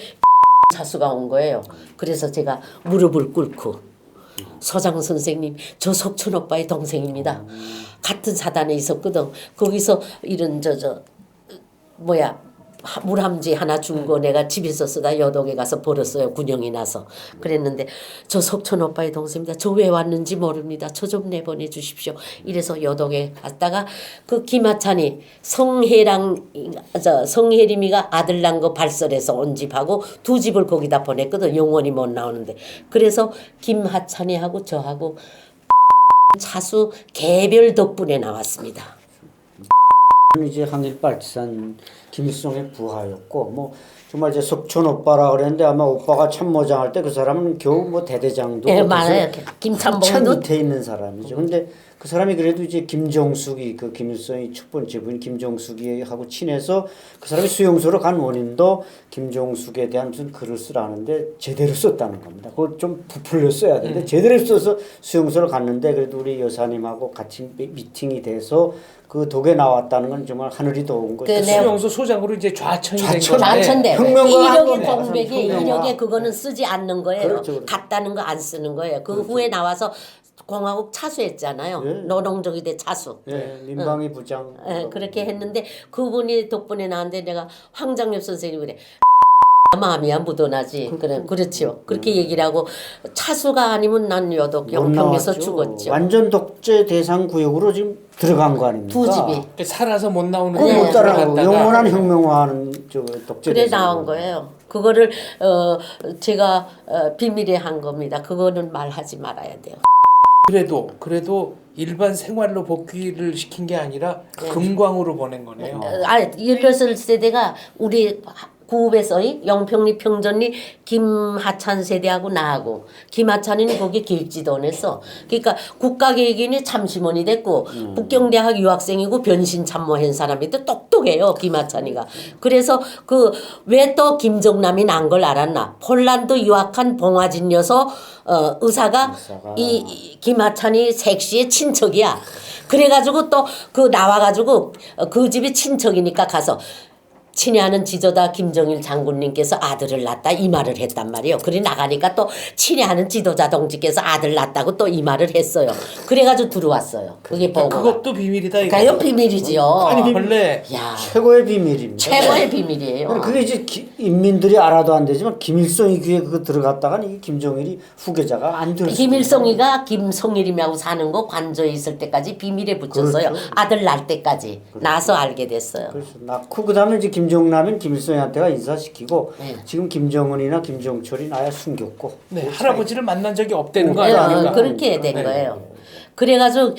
차수가 온 거예요. 그래서 제가 무릎을 꿇고 서장 선생님 저 석천 오빠의 동생입니다. 같은 사단에 있었거든. 거기서 이런 물함지 하나 준 거 내가 집에서 쓰다 여독에 가서 버렸어요. 군형이 나서. 그랬는데 저 석천 오빠의 동생입니다. 저 왜 왔는지 모릅니다. 저 좀 내보내 주십시오. 이래서 여독에 갔다가 그 김하찬이 성혜림이가 아들 난 거 발설해서 온 집하고 2집을 거기다 보냈거든. 영원히 못 나오는데. 그래서 김하찬이하고 저하고 차수 개별 덕분에 나왔습니다. 이제 항일발전 김일성의 부하였고 뭐 정말 이제 석촌 오빠라 그랬는데 아마 오빠가 참모장 할 때 그 사람은 겨우 뭐 대대장도 예, 맞아요. 김참봉도 밑에 있는 사람이죠. 근데 그 사람이 그래도 이제 김정숙이 그 김일성의 첫 번째 부인 김정숙이 하고 친해서 그 사람이 수용소로 간 원인도 김정숙에 대한 무슨 글을 쓰라는데 제대로 썼다는 겁니다. 그걸 좀 부풀려 써야 되는데 제대로 써서 수용소를 갔는데 그래도 우리 여사님하고 같이 미팅이 돼서 그 독에 나왔다는 건 정말 하늘이 도운 거죠. 수용소 소장으로 이제 좌천이 된 건데 좌천돼. 혁명가 한 이력의 거네. 공백이 혁명가. 이력에 그거는 쓰지 않는 거예요. 그렇죠, 그렇죠. 갔다는 거 안 쓰는 거예요. 그 후에 나와서 공화국 차수했잖아요. 예. 노동조기 대 차수. 예, 민방위 부장. 그렇게 했는데 그분이 덕분에 나한테 내가 황장엽 선생님이 그래. 마음이야 묻어나지. 그래 그렇지요. 그렇게 얘기를 하고 차수가 아니면 난 여독 영평에서 죽었죠. 완전 독재 대상 구역으로 지금 들어간 거 아닙니까? 2집이. 살아서 못 나오는 그거 네. 못 따라가고 들어갔다가 영원한 혁명화하는 저 독재 그래 대상. 나온 거예요. 그거를 제가 비밀에 한 겁니다. 그거는 말하지 말아야 돼요. 그래도 일반 생활로 복귀를 시킨 게 아니라 금광으로 보낸 거네요. 16세대가 우리 구읍에서 영평리 평전리 김하찬 세대하고 나하고 김하찬이는 거기 기획지도원에서 그러니까 국가계획인이 참심원이 됐고 북경대학 유학생이고 변신 참모한 사람인데 똑똑해요 김하찬이가. 그래서 그 왜 또 김정남이 난 걸 알았나? 폴란드 유학한 봉화진 여서 의사가 이 김하찬이 색시의 친척이야. 그래가지고 또 그 나와가지고 그 집이 친척이니까 가서 친애하는 지도자 김정일 장군님께서 아들을 낳았다 이 말을 했단 말이에요. 그래 나가니까 또 친애하는 지도자 동지께서 아들 낳았다고 또 이 말을 했어요. 그래가지고 들어왔어요. 그게 보고. 그것도 비밀이다 이거. 그러니까 비밀이지요. 아니 원래 야, 최고의 비밀입니다. 최고의 비밀이에요. 아니, 그게 이제 인민들이 알아도 안 되지만 김일성이 귀에 그거 들어갔다가는 이 김정일이 후계자가 안 될 수. 김일성이가 김성일이하고 사는 거 관저에 있을 때까지 비밀에 붙였어요. 그렇죠. 아들 낳을 때까지 나서 알게 됐어요. 그래서 낳고 그다음에 이제 김정남은 김일성한테가 인사시키고 네. 지금 김정은이나 김정철이 나야 숨겼고. 네, 할아버지를 만난 적이 없다는 거 네, 아닙니까? 그렇게 된 네. 거예요. 그래가지고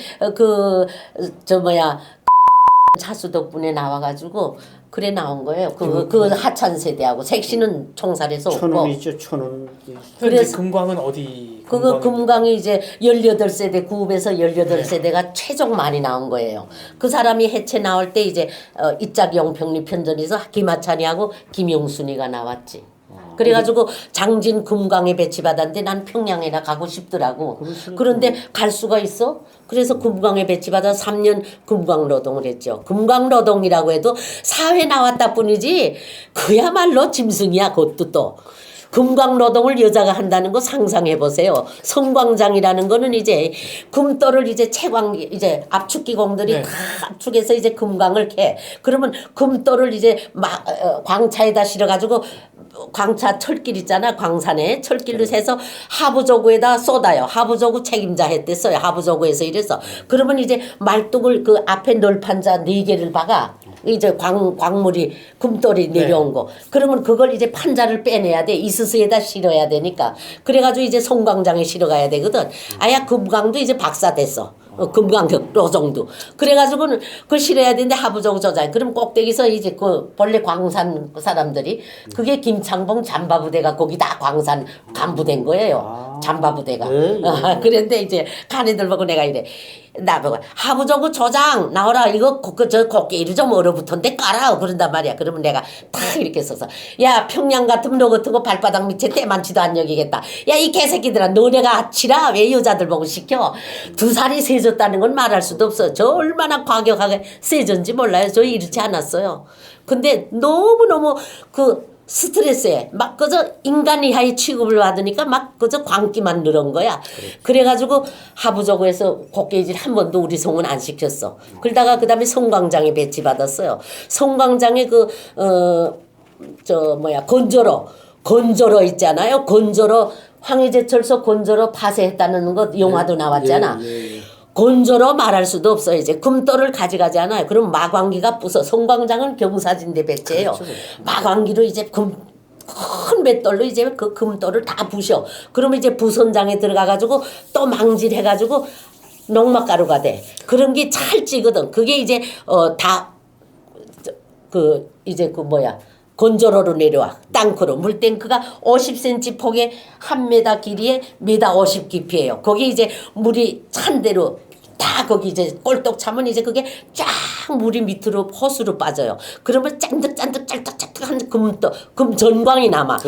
차수 덕분에 나와가지고 그래 나온 거예요. 그 하찬 세대하고 색시는 총살에서 없고. 천원 있죠, 천원. 현재 그래서- 금광은 어디? 그거 금강이 이제 18세대 구읍에서 18세대가 최종 많이 나온 거예요. 그 사람이 해체 나올 때 이제 이짝 영평리 편전에서 김하찬이하고 김용순이가 나왔지. 그래가지고 장진 금강에 배치받았는데 난 평양에나 가고 싶더라고. 그런데 갈 수가 있어? 그래서 금강에 배치받아 3년 금강노동을 했죠. 금강노동이라고 해도 사회 나왔다 뿐이지 그야말로 짐승이야 그것도 또. 금광노동을 여자가 한다는 거 상상해 보세요. 성광장이라는 거는 이제 금돌을 이제 이제 압축기공들이 네. 다 압축해서 이제 금광을 캐. 그러면 금돌을 이제 광차에다 실어가지고 광차 철길 있잖아. 광산에 철길로 해서 하부조구에다 쏟아요. 하부조구 책임자 했댔어요. 하부조구에서 이래서. 그러면 이제 말뚝을 그 앞에 널판자 4개를 박아. 이제 광물이 금돌이 내려온 거. 그러면 그걸 이제 판자를 빼내야 돼. 이스스에다 실어야 되니까. 그래가지고 이제 송광장에 실어가야 되거든. 아야 금광도 이제 박사 됐어. 금강격 노정도. 그래가지고는 그걸 실어야 되는데 하부조구 저장. 그럼 꼭대기서 이제 그 본래 광산 사람들이 그게 김창봉 잠바부대가 거기 다 광산 간부된 거예요. 잠바부대가. 네, 네. 그런데 이제 가네들 보고 내가 이래. 나보고 하부조구 조장 나오라 이거 저 코끼리 좀 얼어붙었는데 깔아 그런단 말이야. 그러면 내가 탁 이렇게 써서 야 평양 같으면 너 같은 거 발바닥 밑에 때만치도 안 여기겠다. 야 이 개새끼들아 너네가 치라 왜 여자들 보고 시켜. 2살이 세졌다는 건 말할 수도 없어. 저 얼마나 과격하게 세졌는지 몰라요. 저 이렇지 않았어요. 근데 너무너무 스트레스에 막 그저 인간 이하의 취급을 받으니까 막 그저 광기만 늘은 거야. 그래가지고 하부조구에서 곡괭이질 한 번도 우리 송은 안 시켰어. 그러다가 그다음에 송광장에 배치받았어요. 송광장에 건조로 있잖아요. 건조로 황희제철소 건조로 파쇄했다는 거 영화도 나왔잖아. 건조로 말할 수도 없어. 이제 금돌을 가져가지 않아요. 그럼 마광기가 부서. 송광장은 경사진대 배치예요. 마광기로 이제 큰 맷돌로 이제 그 금돌을 다 부셔. 그러면 이제 부선장에 들어가가지고 또 망질해가지고 농막가루가 돼. 그런 게 찰지거든. 그게 이제 건조로로 내려와. 땅크로. 물탱크가 50cm 폭에 1m 길이에 1m50 깊이에요. 거기 이제 물이 찬 대로 다 거기 이제 꼴떡 차면 이제 그게 쫙 물이 밑으로 호수로 빠져요. 그러면 짠득짠득 금전광이 남아.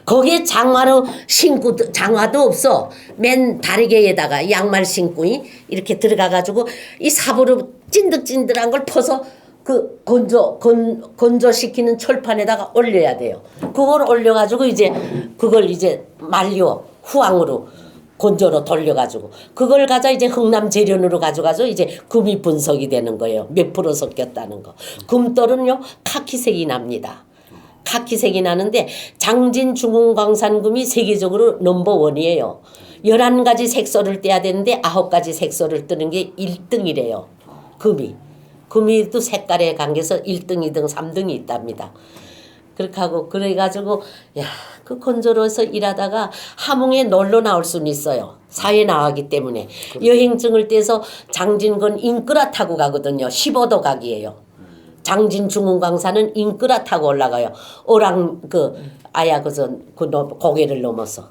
거기에 장화도 없어. 맨 다리개에다가 양말 신고 이렇게 들어가가지고 이 삽으로 찐득찐득한 걸 퍼서 그 건조시키는 철판에다가 올려야 돼요. 그걸 올려가지고 이제 그걸 이제 말려 후황으로 건조로 돌려가지고 그걸 가져 이제 흥남 재련으로 가져가서 이제 금이 분석이 되는 거예요. 몇 프로 섞였다는 거. 금돌은요 카키색이 납니다. 카키색이 나는데 장진 중흥광산금이 세계적으로 넘버원이에요. 11가지 색소를 떼야 되는데 9가지 색소를 뜨는 게 1등이래요. 금이도 색깔에 관계해서 1등, 2등, 3등이 있답니다. 그렇게 하고 그래가지고 그 건조로서 일하다가 함흥에 놀러 나올 수는 있어요. 사회 나가기 때문에. 여행증을 떼서 장진건 인끄라 타고 가거든요. 15도 각이에요. 장진 중흥광산은 인끄라 타고 올라가요. 고개를 넘어서.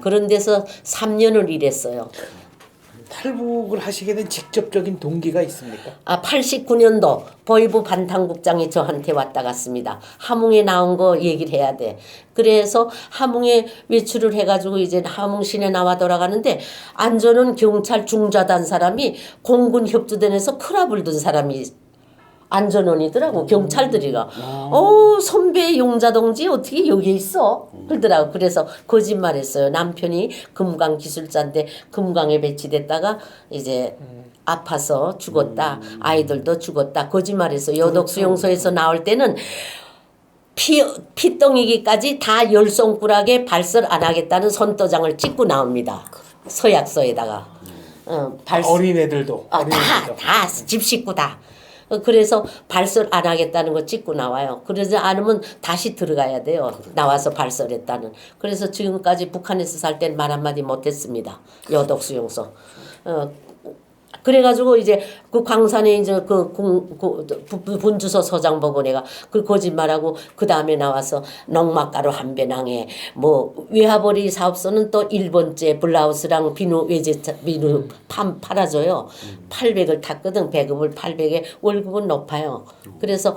그런 데서 3년을 일했어요. 탈북을 하시게 된 직접적인 동기가 있습니까? 89년도 보이부 반탕국장이 저한테 왔다 갔습니다. 함흥에 나온 거 얘기를 해야 돼. 그래서 함흥에 외출을 해가지고 이제 함흥시내 나와 돌아가는데 안전은 경찰 중자단 사람이 공군 협조단에서 크랍을 든 사람이 안전원이더라고 경찰들이가 선배 용자 동지 어떻게 여기 있어 그러더라고. 그래서 거짓말했어요. 남편이 금강 기술자인데 금강에 배치됐다가 이제 아파서 죽었다. 아이들도 죽었다. 거짓말했어요. 여독 수용소에서 나올 때는 피덩이기까지 다 열손가락에 발설 안 하겠다는 선도장을 찍고 나옵니다. 서약서에다가 어린애들도 다 집 식구 다. 그래서 발설 안 하겠다는 거 찍고 나와요. 그러지 않으면 다시 들어가야 돼요. 나와서 발설했다는. 그래서 지금까지 북한에서 살 땐 말 한마디 못했습니다. 여독 수용소. 그래가지고 이제 그 광산에 이제 그 분주소 소장 보고 내가 그 거짓말하고 그 다음에 나와서 농막가루 한 배낭에 뭐 외화벌이 사업소는 또 1번째 블라우스랑 비누 외제차 비누 팔아줘요. 800을 탔거든. 배급을 800에 월급은 높아요. 그래서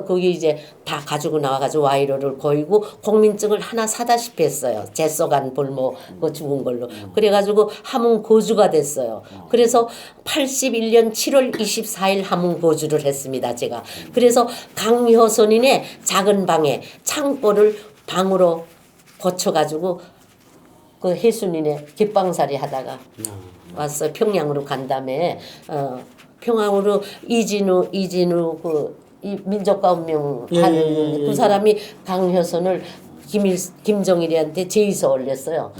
거기 이제 다 가지고 나와가지고 와이로를 고이고 공민증을 하나 사다시피 했어요. 제쏘간 볼모 그 죽은 걸로. 그래가지고 함흥 거주가 됐어요. 그래서 81년 7월 24일 함흥 거주를 했습니다. 제가. 그래서 강효선인의 작은 방에 창고를 방으로 고쳐가지고 그 해순인의 깃방살이 하다가 왔어요. 평양으로 간 다음에 평양으로 이진우 이 민족과 운명 하는 그 사람이 강효선을 김정일이한테 제의서 올렸어요.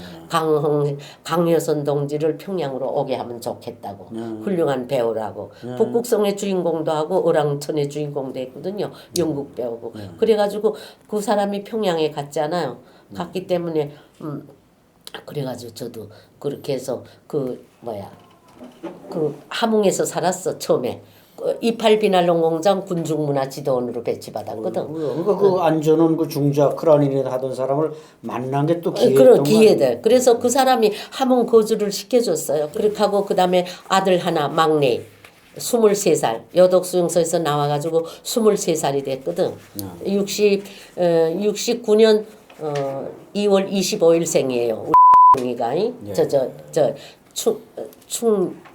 강효선 동지를 평양으로 오게 하면 좋겠다고. 훌륭한 배우라고. 북극성의 주인공도 하고 어랑천의 주인공도 했거든요. 영국 배우고. 그래가지고 그 사람이 평양에 갔잖아요. 갔기 때문에 그래가지고 저도 그렇게 해서 그 함흥에서 살았어 처음에. 이팔 비난론 공장 군중문화지도원으로 배치받았거든. 그러니까 그 안전원 그 중자 크라니네 하던 사람을 만난 게 또 기회였던 그런 기회들. 그래서 그 사람이 함흥 거주를 시켜줬어요. 그렇게 하고 그 다음에 아들 하나 막내 23살 여독수용소에서 나와가지고 23살이 됐거든. 69년 2월 25일 생이에요. 우리가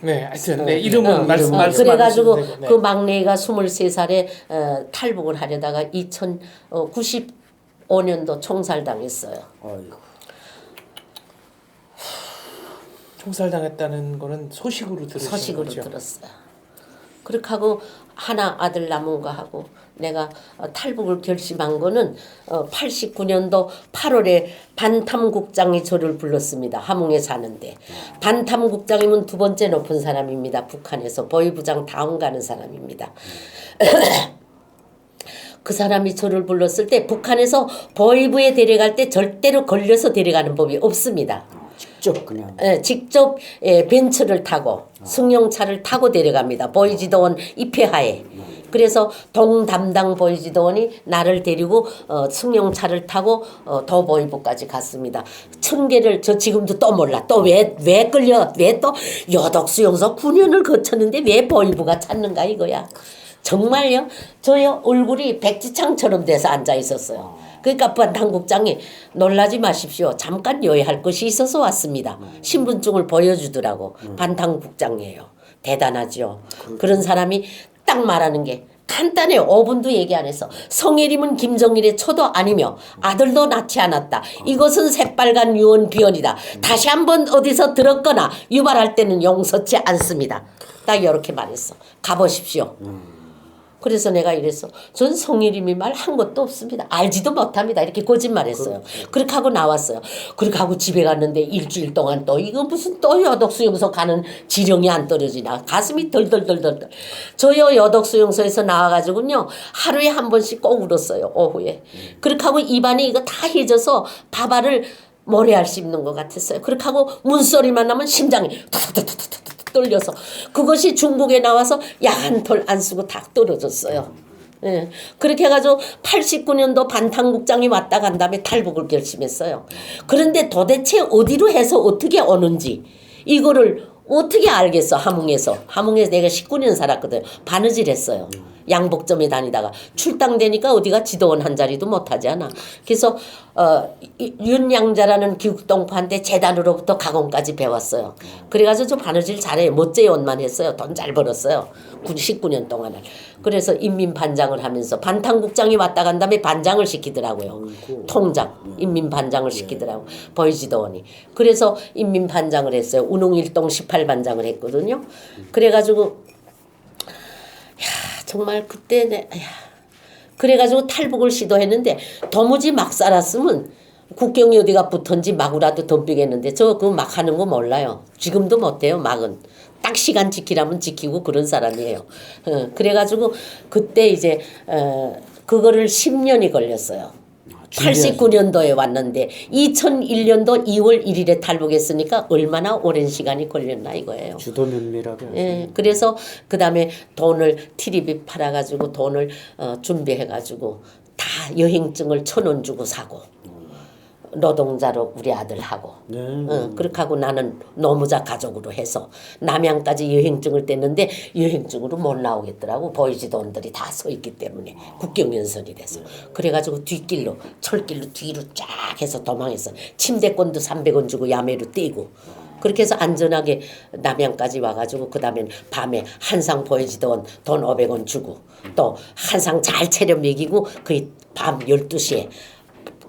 네, 하여튼 네, 이름은 말씀 그래가지고 네. 그 막내가 23살에 탈북을 하려다가 1995년도 총살당했어요. 아이고. 총살당했다는 거는 소식으로 들으신 소식으로 거죠? 들었어요. 그렇게 하고 하나 아들 남은 거 하고 내가 탈북을 결심한 거는 89년도 8월에 반탐국장이 저를 불렀습니다. 함흥에 사는데. 반탐국장이면 두 번째 높은 사람입니다. 북한에서 보위부장 다음 가는 사람입니다. 그 사람이 저를 불렀을 때 북한에서 보위부에 데려갈 때 절대로 걸려서 데려가는 법이 없습니다. 직접 그냥. 직접 벤츠를 타고 승용차를 타고 데려갑니다. 보위지도원 입회하에. 그래서 동담당 보위지도원이 나를 데리고 승용차를 타고 도보위부까지 갔습니다. 1000개를 저 지금도 또 몰라. 또 왜 끌려? 왜 또 여독수용소 9년을 거쳤는데 왜 보위부가 찾는가 이거야. 정말요? 저요 얼굴이 백지창처럼 돼서 앉아 있었어요. 그러니까 반탐국장이 놀라지 마십시오. 잠깐 요회할 것이 있어서 왔습니다. 신분증을 보여주더라고. 반탐국장이에요. 대단하죠. 그런 사람이 딱 말하는 게 간단해요. 5분도 얘기 안 해서. 성혜림은 김정일의 처도 아니며 아들도 낳지 않았다. 이것은 새빨간 유언 비언이다. 다시 한번 어디서 들었거나 유발할 때는 용서치 않습니다. 딱 이렇게 말했어. 가보십시오. 그래서 내가 이랬어. 전 성일임이 말 한 것도 없습니다. 알지도 못합니다. 이렇게 거짓말했어요. 그렇게 하고 나왔어요. 그렇게 하고 집에 갔는데 일주일 동안 또 이거 무슨 또 여독수용소 가는 지령이 안 떨어지나. 가슴이 덜덜덜덜. 저요 여독수용소에서 나와가지고요 하루에 한 번씩 꼭 울었어요. 오후에. 그렇게 하고 입안이 이거 다 해져서 밥알을 모래알 씹는 것 같았어요. 그렇게 하고 문소리만 나면 심장이 툭툭툭툭툭 떨려서 그것이 중국에 나와서 약 한 톨 안 쓰고 다 떨어졌어요. 예. 그렇게 해가지고 89년도 반탐국장이 왔다 간 다음에 탈북을 결심했어요. 그런데 도대체 어디로 해서 어떻게 오는지 이거를 어떻게 알겠어. 함흥에서 내가 19년 살았거든. 바느질 했어요. 양복점에 다니다가 출당되니까 어디가 지도원 한 자리도 못하지 않아. 그래서 윤양자라는 기국동포한테 재단으로부터 가공까지 배웠어요. 그래가지고 저 바느질 잘해요. 멋제요원만 했어요. 돈 잘 벌었어요. 19년 동안을. 그래서 인민반장을 하면서 반탕국장이 왔다 간 다음에 반장을 시키더라고요. 통장 인민반장을 시키더라고 보이지도원이. 그래서 인민반장을 했어요. 운웅일동 18반장을 했거든요. 그래가지고 야 정말 그때 그래가지고 탈북을 시도했는데 도무지 막 살았으면 국경이 어디가 붙은지 막으라도 덤비겠는데 저 그거 막 하는 거 몰라요. 지금도 못해요. 막은. 딱 시간 지키라면 지키고 그런 사람이에요. 그래가지고 그때 이제 그거를 10년이 걸렸어요. 89년도에 왔는데 2001년도 2월 1일에 탈북했으니까 얼마나 오랜 시간이 걸렸나 이거예요. 주도 면밀하게. 예, 그래서 그 다음에 돈을 티리비 팔아가지고 돈을 준비해가지고 다 여행증을 1,000원 주고 사고 노동자로 우리 아들하고 네. 그렇게 하고 나는 노무자 가족으로 해서 남양까지 여행증을 뗐는데 여행증으로 못 나오겠더라고. 보이지도원들이 다 서 있기 때문에 국경연설이 돼서 그래가지고 뒷길로 철길로 뒤로 쫙 해서 도망했어. 침대권도 300원 주고 야매로 떼고 그렇게 해서 안전하게 남양까지 와가지고 그 다음에 밤에 한상 보이지도원 돈 500원 주고 또 한상 잘 차려 먹이고 그 밤 12시에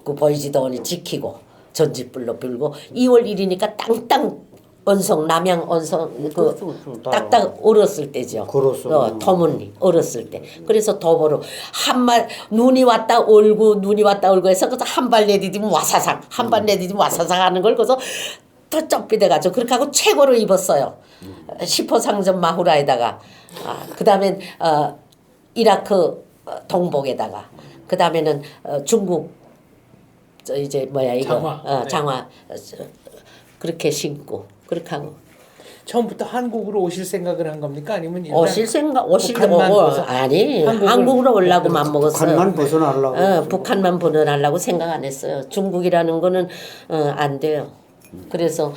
그 보이지도원이 지키고 전지불로 불고 2월 1일이니까 땅땅 언성 남양 언성 그 딱딱 얼었을 때죠. 터문리 얼었을 때. 그래서 도보로 한발 눈이 왔다 얼고 눈이 왔다 얼고 해서 한 발 내디디면 와사상 한 발 내디디면 와사상 하는 걸 그래서 더 좁비돼가지고 그렇게 하고 최고로 입었어요. 10호 상점 마후라에다가 그다음엔 이라크 동복에다가 그다음에는 중국 이제 뭐야 이거 장화. 장화 그렇게 신고 그렇게 하고 처음부터 한국으로 오실 생각을 한 겁니까? 아니면 일단 오실 생각 북한만 벗어- 아니 한국을- 한국으로 오려고 맘먹었어요. 북한만 벗어나려고. 북한만 벗어나려고 생각 안 했어요. 중국이라는 거는 안 돼요. 그래서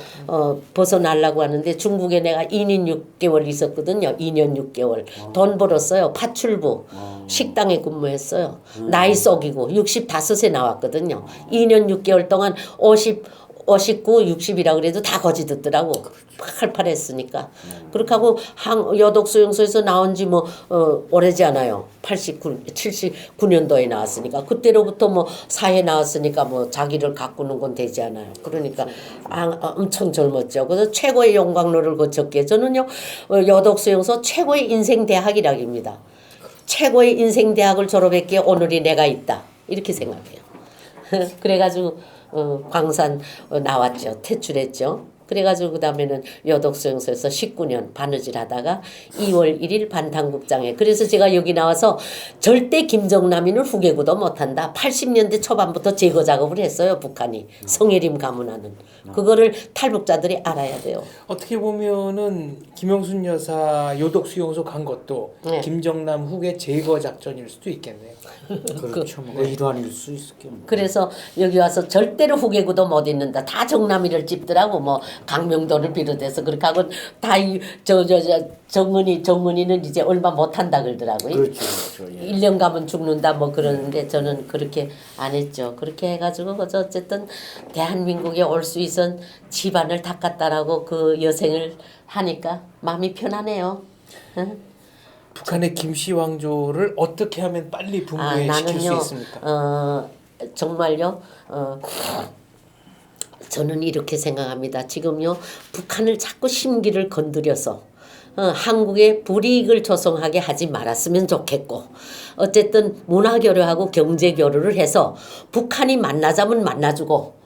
벗어나려고 하는데 중국에 내가 2년 6개월 있었거든요. 2년 6개월 돈 벌었어요. 파출부 식당에 근무했어요. 나이 속이고 65에 나왔거든요. 2년 6개월 동안 59, 60이라 그래도 다 거지 듣더라고. 팔팔했으니까. 그렇게 하고 여독수용소에서 나온 지 뭐 오래지 않아요. 79년도에 나왔으니까. 그때로부터 뭐 사회 나왔으니까 뭐 자기를 가꾸는 건 되지 않아요. 그러니까 엄청 젊었죠. 그래서 최고의 용광로를 거쳤기에 저는요 여독수용소 최고의 인생 대학이라기입니다. 최고의 인생 대학을 졸업했기에 오늘이 내가 있다. 이렇게 생각해요. 그래가지고 광산 나왔죠. 퇴출했죠. 그래가지고 그 다음에는 여독수용소에서 19년 바느질 하다가 2월 1일 반탕국장에 그래서 제가 여기 나와서 절대 김정남이는 후계구도 못한다. 80년대 초반부터 제거 작업을 했어요. 북한이 성해림 가문하는 그거를 탈북자들이 알아야 돼요. 어떻게 보면은 김영순 여사 요독 수용소 간 것도 네. 김정남 후계 제거 작전일 수도 있겠네요. 그렇죠. 뭐 일환일 수 있겠네요. 그래서 여기 와서 절대로 후계구도 못 있는다. 다 정남이를 찝더라고. 뭐 강명도를 비롯해서 그렇게 하고 다 정은이는 이제 얼마 못한다 그러더라고요. 그렇죠. 예. 1년 가면 죽는다 뭐 그러는데 저는 그렇게 안 했죠. 그렇게 해가지고 어쨌든 대한민국에 올 수 있은 집안을 닦았다라고 그 여생을 하니까 마음이 편하네요. 응? 북한의 김씨 왕조를 어떻게 하면 빨리 붕괴시킬 나는요, 수 있습니까? 정말요. 저는 이렇게 생각합니다. 지금요 북한을 자꾸 심기를 건드려서 한국에 불이익을 조성하게 하지 말았으면 좋겠고 어쨌든 문화교류하고 경제교류를 해서 북한이 만나자면 만나주고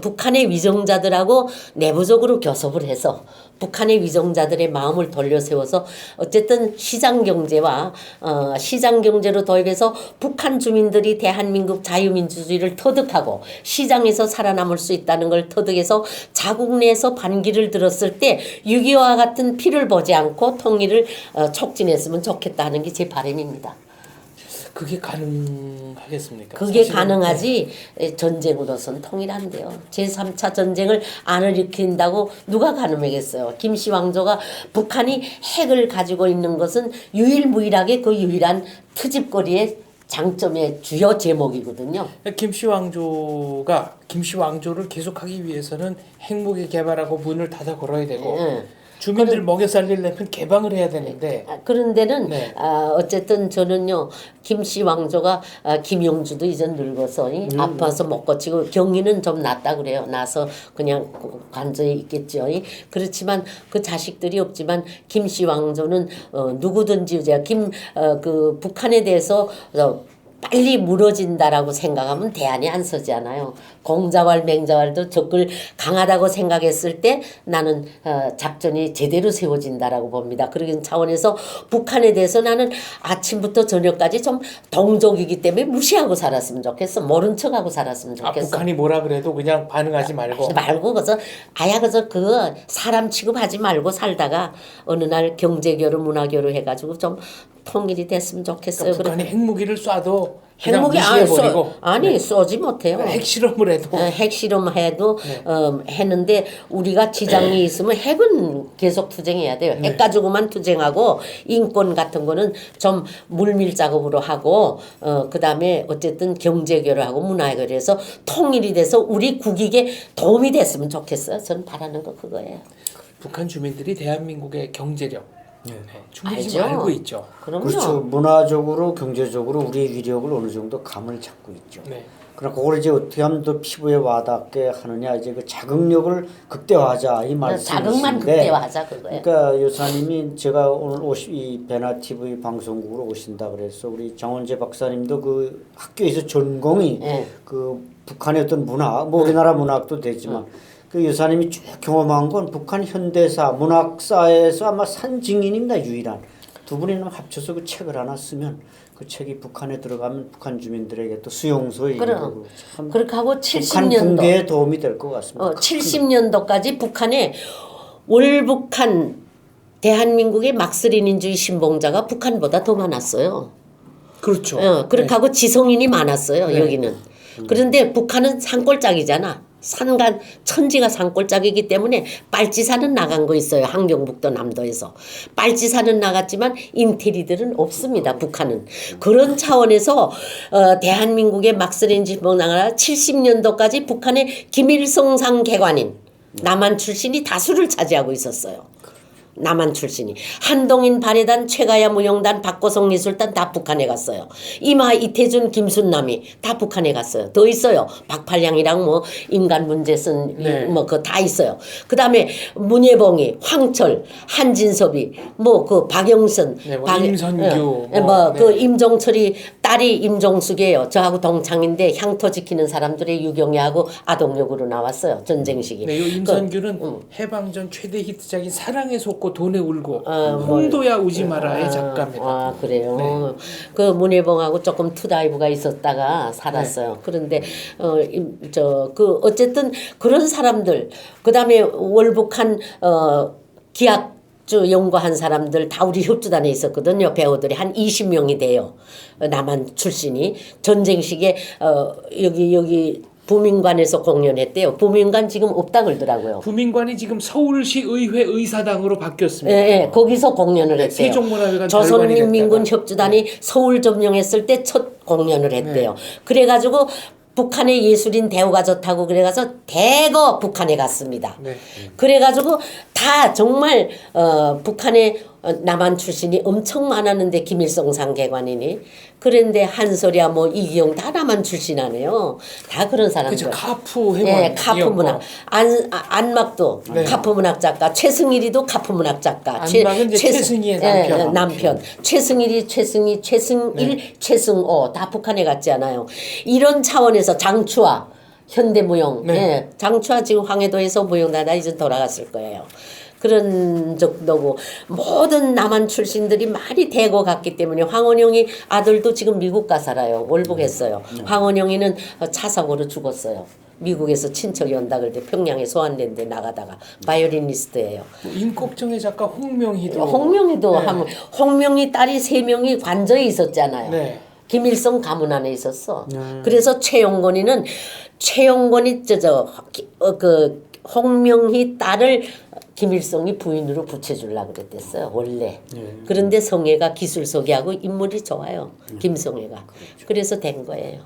북한의 위정자들하고 내부적으로 교섭을 해서 북한의 위정자들의 마음을 돌려세워서 어쨌든 시장경제와 시장경제로 도입해서 북한 주민들이 대한민국 자유민주주의를 터득하고 시장에서 살아남을 수 있다는 걸 터득해서 자국 내에서 반기를 들었을 때 6.25와 같은 피를 보지 않고 통일을 촉진했으면 좋겠다 하는 게 제 바람입니다. 그게 가능하겠습니까? 그게 사실은 가능하지 전쟁으로선 통일 안 돼요. 제3차 전쟁을 안 일으킨다고 누가 가늠하겠어요. 김씨 왕조가 북한이 핵을 가지고 있는 것은 유일무이하게 그 유일한 트집거리의 장점의 주요 제목이거든요. 김씨 왕조가 김씨 왕조를 계속하기 위해서는 핵무기 개발하고 문을 닫아 걸어야 되고 주민들 먹여 살리려면 개방을 해야 되는데 그런 데는 네. 어쨌든 저는요 김씨 왕조가 김용주도 이제 늙어서 아파서 못 고치고 경위는 좀 낫다 그래요. 나서 그냥 관저에 있겠죠. 그렇지만 그 자식들이 없지만 김씨 왕조는 누구든지 제가 그 북한에 대해서 빨리 무너진다라고 생각하면 대안이 안 서지않아요. 공자왈 맹자왈도 적을 강하다고 생각했을 때 나는 작전이 제대로 세워진다라고 봅니다. 그런 차원에서 북한에 대해서 나는 아침부터 저녁까지 좀 동족이기 때문에 무시하고 살았으면 좋겠어. 모른 척하고 살았으면 좋겠어. 북한이 뭐라 그래도 그냥 반응하지 말고 그래서 그래서 그 사람 취급하지 말고 살다가 어느 날 경제교류 문화교류 해가지고 좀 통일이 됐으면 좋겠어요. 북한이 핵무기를 쏴도 핵무기 쏘지 못해요. 핵실험을 해도 핵실험해도 했는데 우리가 지장이 있으면 핵은 계속 투쟁해야 돼요. 핵 가지고만 투쟁하고 인권 같은 거는 좀 물밀 작업으로 하고 그다음에 어쨌든 경제교류하고 문화교류해서 통일이 돼서 우리 국익에 도움이 됐으면 좋겠어요. 저는 바라는 거 그거예요. 북한 주민들이 대한민국의 경제력 충분히 알죠. 알고 있죠. 그럼요. 그렇죠. 문화적으로 경제적으로 우리의 위력을 어느 정도 감을 잡고 있죠. 네. 그러나 그걸 이제 어떻게 하면 더 피부에 와닿게 하느냐 이제 그 자극력을 극대화하자 이 말씀이신데 자극만 극대화하자 그거예요. 그러니까 여사님이 제가 오늘 이 베나 TV 방송국으로 오신다 그래서 우리 정원재 박사님도 그 학교에서 전공이 그 북한의 어떤 문화 뭐 우리나라 문학도 되지만 그 여사님이 쭉 경험한 건 북한 현대사 문학사에서 아마 산 증인입니다. 유일한 두 분이 합쳐서 그 책을 하나 쓰면 그 책이 북한에 들어가면 북한 주민들에게 또 수용소에 이르고 참 그렇게 하고 북한 70년도 붕괴에 도움이 될 것 같습니다. 70년도까지 북한에 월북한 대한민국의 막스레닌주의 신봉자가 북한보다 더 많았어요. 그렇죠. 그렇게 하고 지성인이 많았어요. 네. 여기는. 그런데 북한은 산골짜기잖아. 산간 천지가 산골짜기이기 때문에 빨치산은 나간 거 있어요. 함경북도 남도에서. 빨치산은 나갔지만 인테리들은 없습니다. 북한은. 그런 차원에서 대한민국의 막스레인지 나가라 70년도까지 북한의 김일성상 개관인 남한 출신이 다수를 차지하고 있었어요. 남한 출신이 한동인 발해단 최가야 무용단 박고성 미술단 다 북한에 갔어요. 이마 이태준 김순남이 다 북한에 갔어요. 더 있어요. 박팔량이랑 뭐 인간 문제 쓴 뭐 그거 다 있어요. 그다음에 문예봉이 황철 한진섭이 뭐 그 박영선 임선규 그 임종철이 딸이 임종숙이에요. 저하고 동창인데 향토 지키는 사람들의 유경애하고 아동역으로 나왔어요. 전쟁 시기. 네, 이 임선규는 해방전 최대 히트작인 사랑에 속고 돈에 울고 홍도야 우지 마라의 작가입니다. 그래요. 네. 그 문예봉하고 조금 투다이브가 있었다가 살았어요. 그런데 어쨌든 그런 사람들 그다음에 월북한 기악주 연구한 사람들 다 우리 협주단에 있었거든요. 배우들이 한 20명이 돼요. 남한 출신이 전쟁 시기에 여기 부민관에서 공연했대요. 부민관 지금 없다 그러더라고요. 부민관이 지금 서울시 의회 의사당으로 바뀌었습니다. 예, 거기서 공연을 했대요. 세종문화회관 조선인민군 협주단이 서울 점령했을 때 첫 공연을 했대요. 그래가지고 북한의 예술인 대우가 좋다고 그래가서 대거 북한에 갔습니다. 그래가지고 다 정말 북한의 남한 출신이 엄청 많았는데 김일성상 개관이니 그런데 한솔이야 뭐 이기용 다 남한 출신 아니에요. 다 그런 사람들. 그렇죠. 카프 해관. 카프 문학. 안막도 카프 문학 작가. 최승일이도 카프 문학 작가. 안막은 최승희의 남편. 남편. 최승일이 최승일, 최승호 다 북한에 갔지 않아요. 이런 차원에서 장추화 현대무용. 장추화 지금 황해도에서 무용단다 이제 돌아갔을 거예요. 그런 정도고 모든 남한 출신들이 많이 대거 갔기 때문에 황원영이 아들도 지금 미국 가 살아요. 월북했어요. 황원영이는 차 사고로 죽었어요. 미국에서 친척이 온다 그럴 때 평양에 소환된 데 나가다가 바이올리니스트예요. 임꺽정의 작가 홍명희도 하면 홍명희 딸이 3명이 관저에 있었잖아요. 김일성 가문 안에 있었어. 그래서 최용건이 홍명희 딸을 김일성이 부인으로 붙여주려고 그랬댔어요 원래. 예. 그런데 성애가 기술속이하고 인물이 좋아요. 김성애가. 그래서 된 거예요.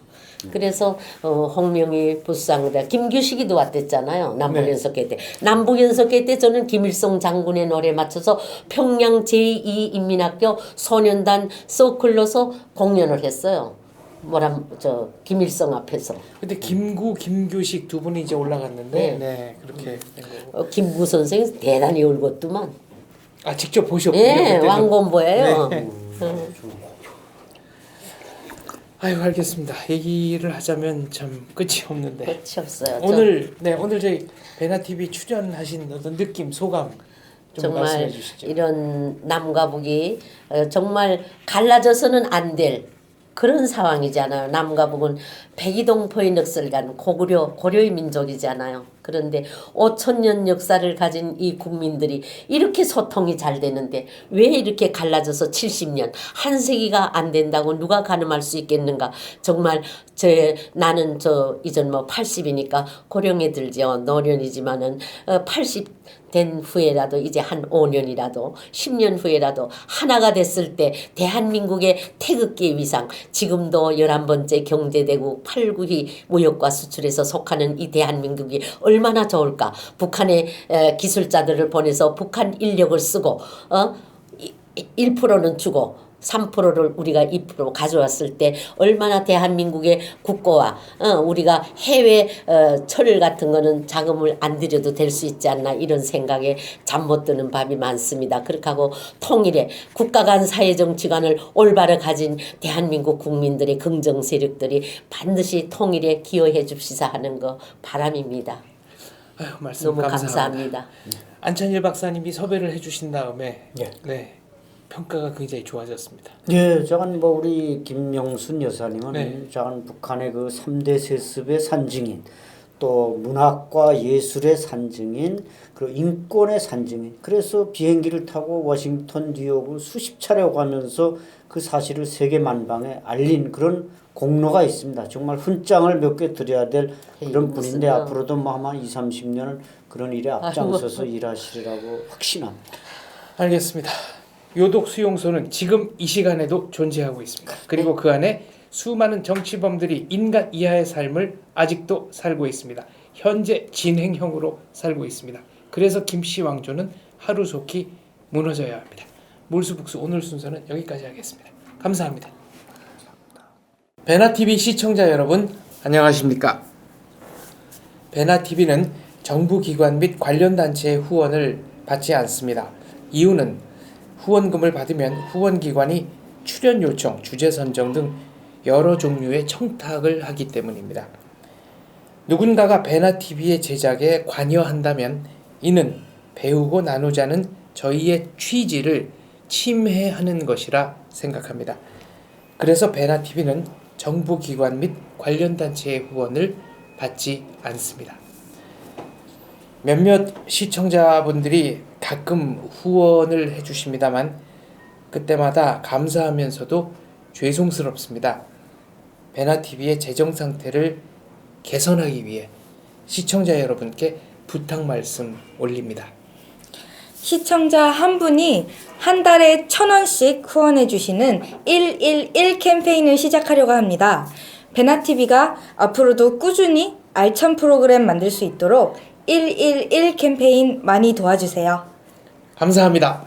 그래서 홍명희 부상대 김규식이도 왔댔잖아요. 남북연석회 때. 남북연석회 때 저는 김일성 장군의 노래에 맞춰서 평양 제2인민학교 소년단 서클로서 공연을 했어요. 김일성 앞에서. 근데 김구, 김규식 두 분이 이제 올라갔는데, 네, 그렇게 된 거고. 김구 선생이 대단히 울었더만. 아, 직접 보셨군요. 예, 그때는. 왕건보예요. 네. 아유, 알겠습니다. 얘기를 하자면 참 끝이 없는데. 끝이 없어요. 오늘 저희 베나 TV 출연하신 어떤 느낌, 소감 좀 말씀해 정말 주시죠. 이런 남과 북이 정말 갈라져서는 안 될 그런 상황이잖아요. 남과 북은 백이동포의 늑설간 고려의 민족이잖아요. 그런데 5,000년 역사를 가진 이 국민들이 이렇게 소통이 잘 되는데 왜 이렇게 갈라져서 70년 한 세기가 안 된다고 누가 가늠할 수 있겠는가. 정말 나는 이전 80이니까 고령에 들죠. 노년이지만은 80 된 후에라도 이제 한 5년이라도 10년 후에라도 하나가 됐을 때 대한민국의 태극기의 위상, 지금도 11번째 경제대국 8, 9위 무역과 수출에서 속하는 이 대한민국이 얼마나 좋을까. 북한의 기술자들을 보내서 북한 인력을 쓰고 1%는 주고 3%를 우리가 2% 가져왔을 때 얼마나 대한민국의 국고와 우리가 해외 철 같은 거는 자금을 안 들여도 될 수 있지 않나 이런 생각에 잠 못 드는 밤이 많습니다. 그렇게 하고 통일에 국가 간 사회정치관을 올바로 가진 대한민국 국민들의 긍정 세력들이 반드시 통일에 기여해 줍시사 하는 거 바람입니다. 아유, 말씀 너무 감사합니다. 감사합니다. 안찬일 박사님이 섭외를 해주신 다음에 예. 네, 평가가 굉장히 좋아졌습니다. 예, 저건 우리 김명순 여사님은 네. 저건 북한의 그 3대 세습의 산증인, 또 문학과 예술의 산증인, 그리고 인권의 산증인. 그래서 비행기를 타고 워싱턴, 뉴욕을 수십 차례 가면서 그 사실을 세계 만방에 알린 그런 공로가 있습니다. 정말 훈장을 몇 개 드려야 될 그런 분인데 앞으로도 아마 20, 30년은 그런 일에 앞장서서 일하시리라고 확신합니다. 알겠습니다. 요독 수용소는 지금 이 시간에도 존재하고 있습니다. 그리고 그 안에 수많은 정치범들이 인간 이하의 삶을 아직도 살고 있습니다. 현재 진행형으로 살고 있습니다. 그래서 김씨 왕조는 하루속히 무너져야 합니다. 몰수북수 오늘 순서는 여기까지 하겠습니다. 감사합니다. 베나TV 시청자 여러분 안녕하십니까? 베나TV는 정부기관 및 관련 단체의 후원을 받지 않습니다. 이유는 후원금을 받으면 후원기관이 출연 요청, 주제 선정 등 여러 종류의 청탁을 하기 때문입니다. 누군가가 베나TV의 제작에 관여한다면 이는 배우고 나누자는 저희의 취지를 침해하는 것이라 생각합니다. 그래서 베나TV는 정부기관 및 관련 단체의 후원을 받지 않습니다. 몇몇 시청자분들이 가끔 후원을 해주십니다만 그때마다 감사하면서도 죄송스럽습니다. 베나TV의 재정 상태를 개선하기 위해 시청자 여러분께 부탁 말씀 올립니다. 시청자 한 분이 한 달에 1,000원씩 후원해 주시는 111 캠페인을 시작하려고 합니다. 베나TV가 앞으로도 꾸준히 알찬 프로그램 만들 수 있도록 111 캠페인 많이 도와주세요. 감사합니다.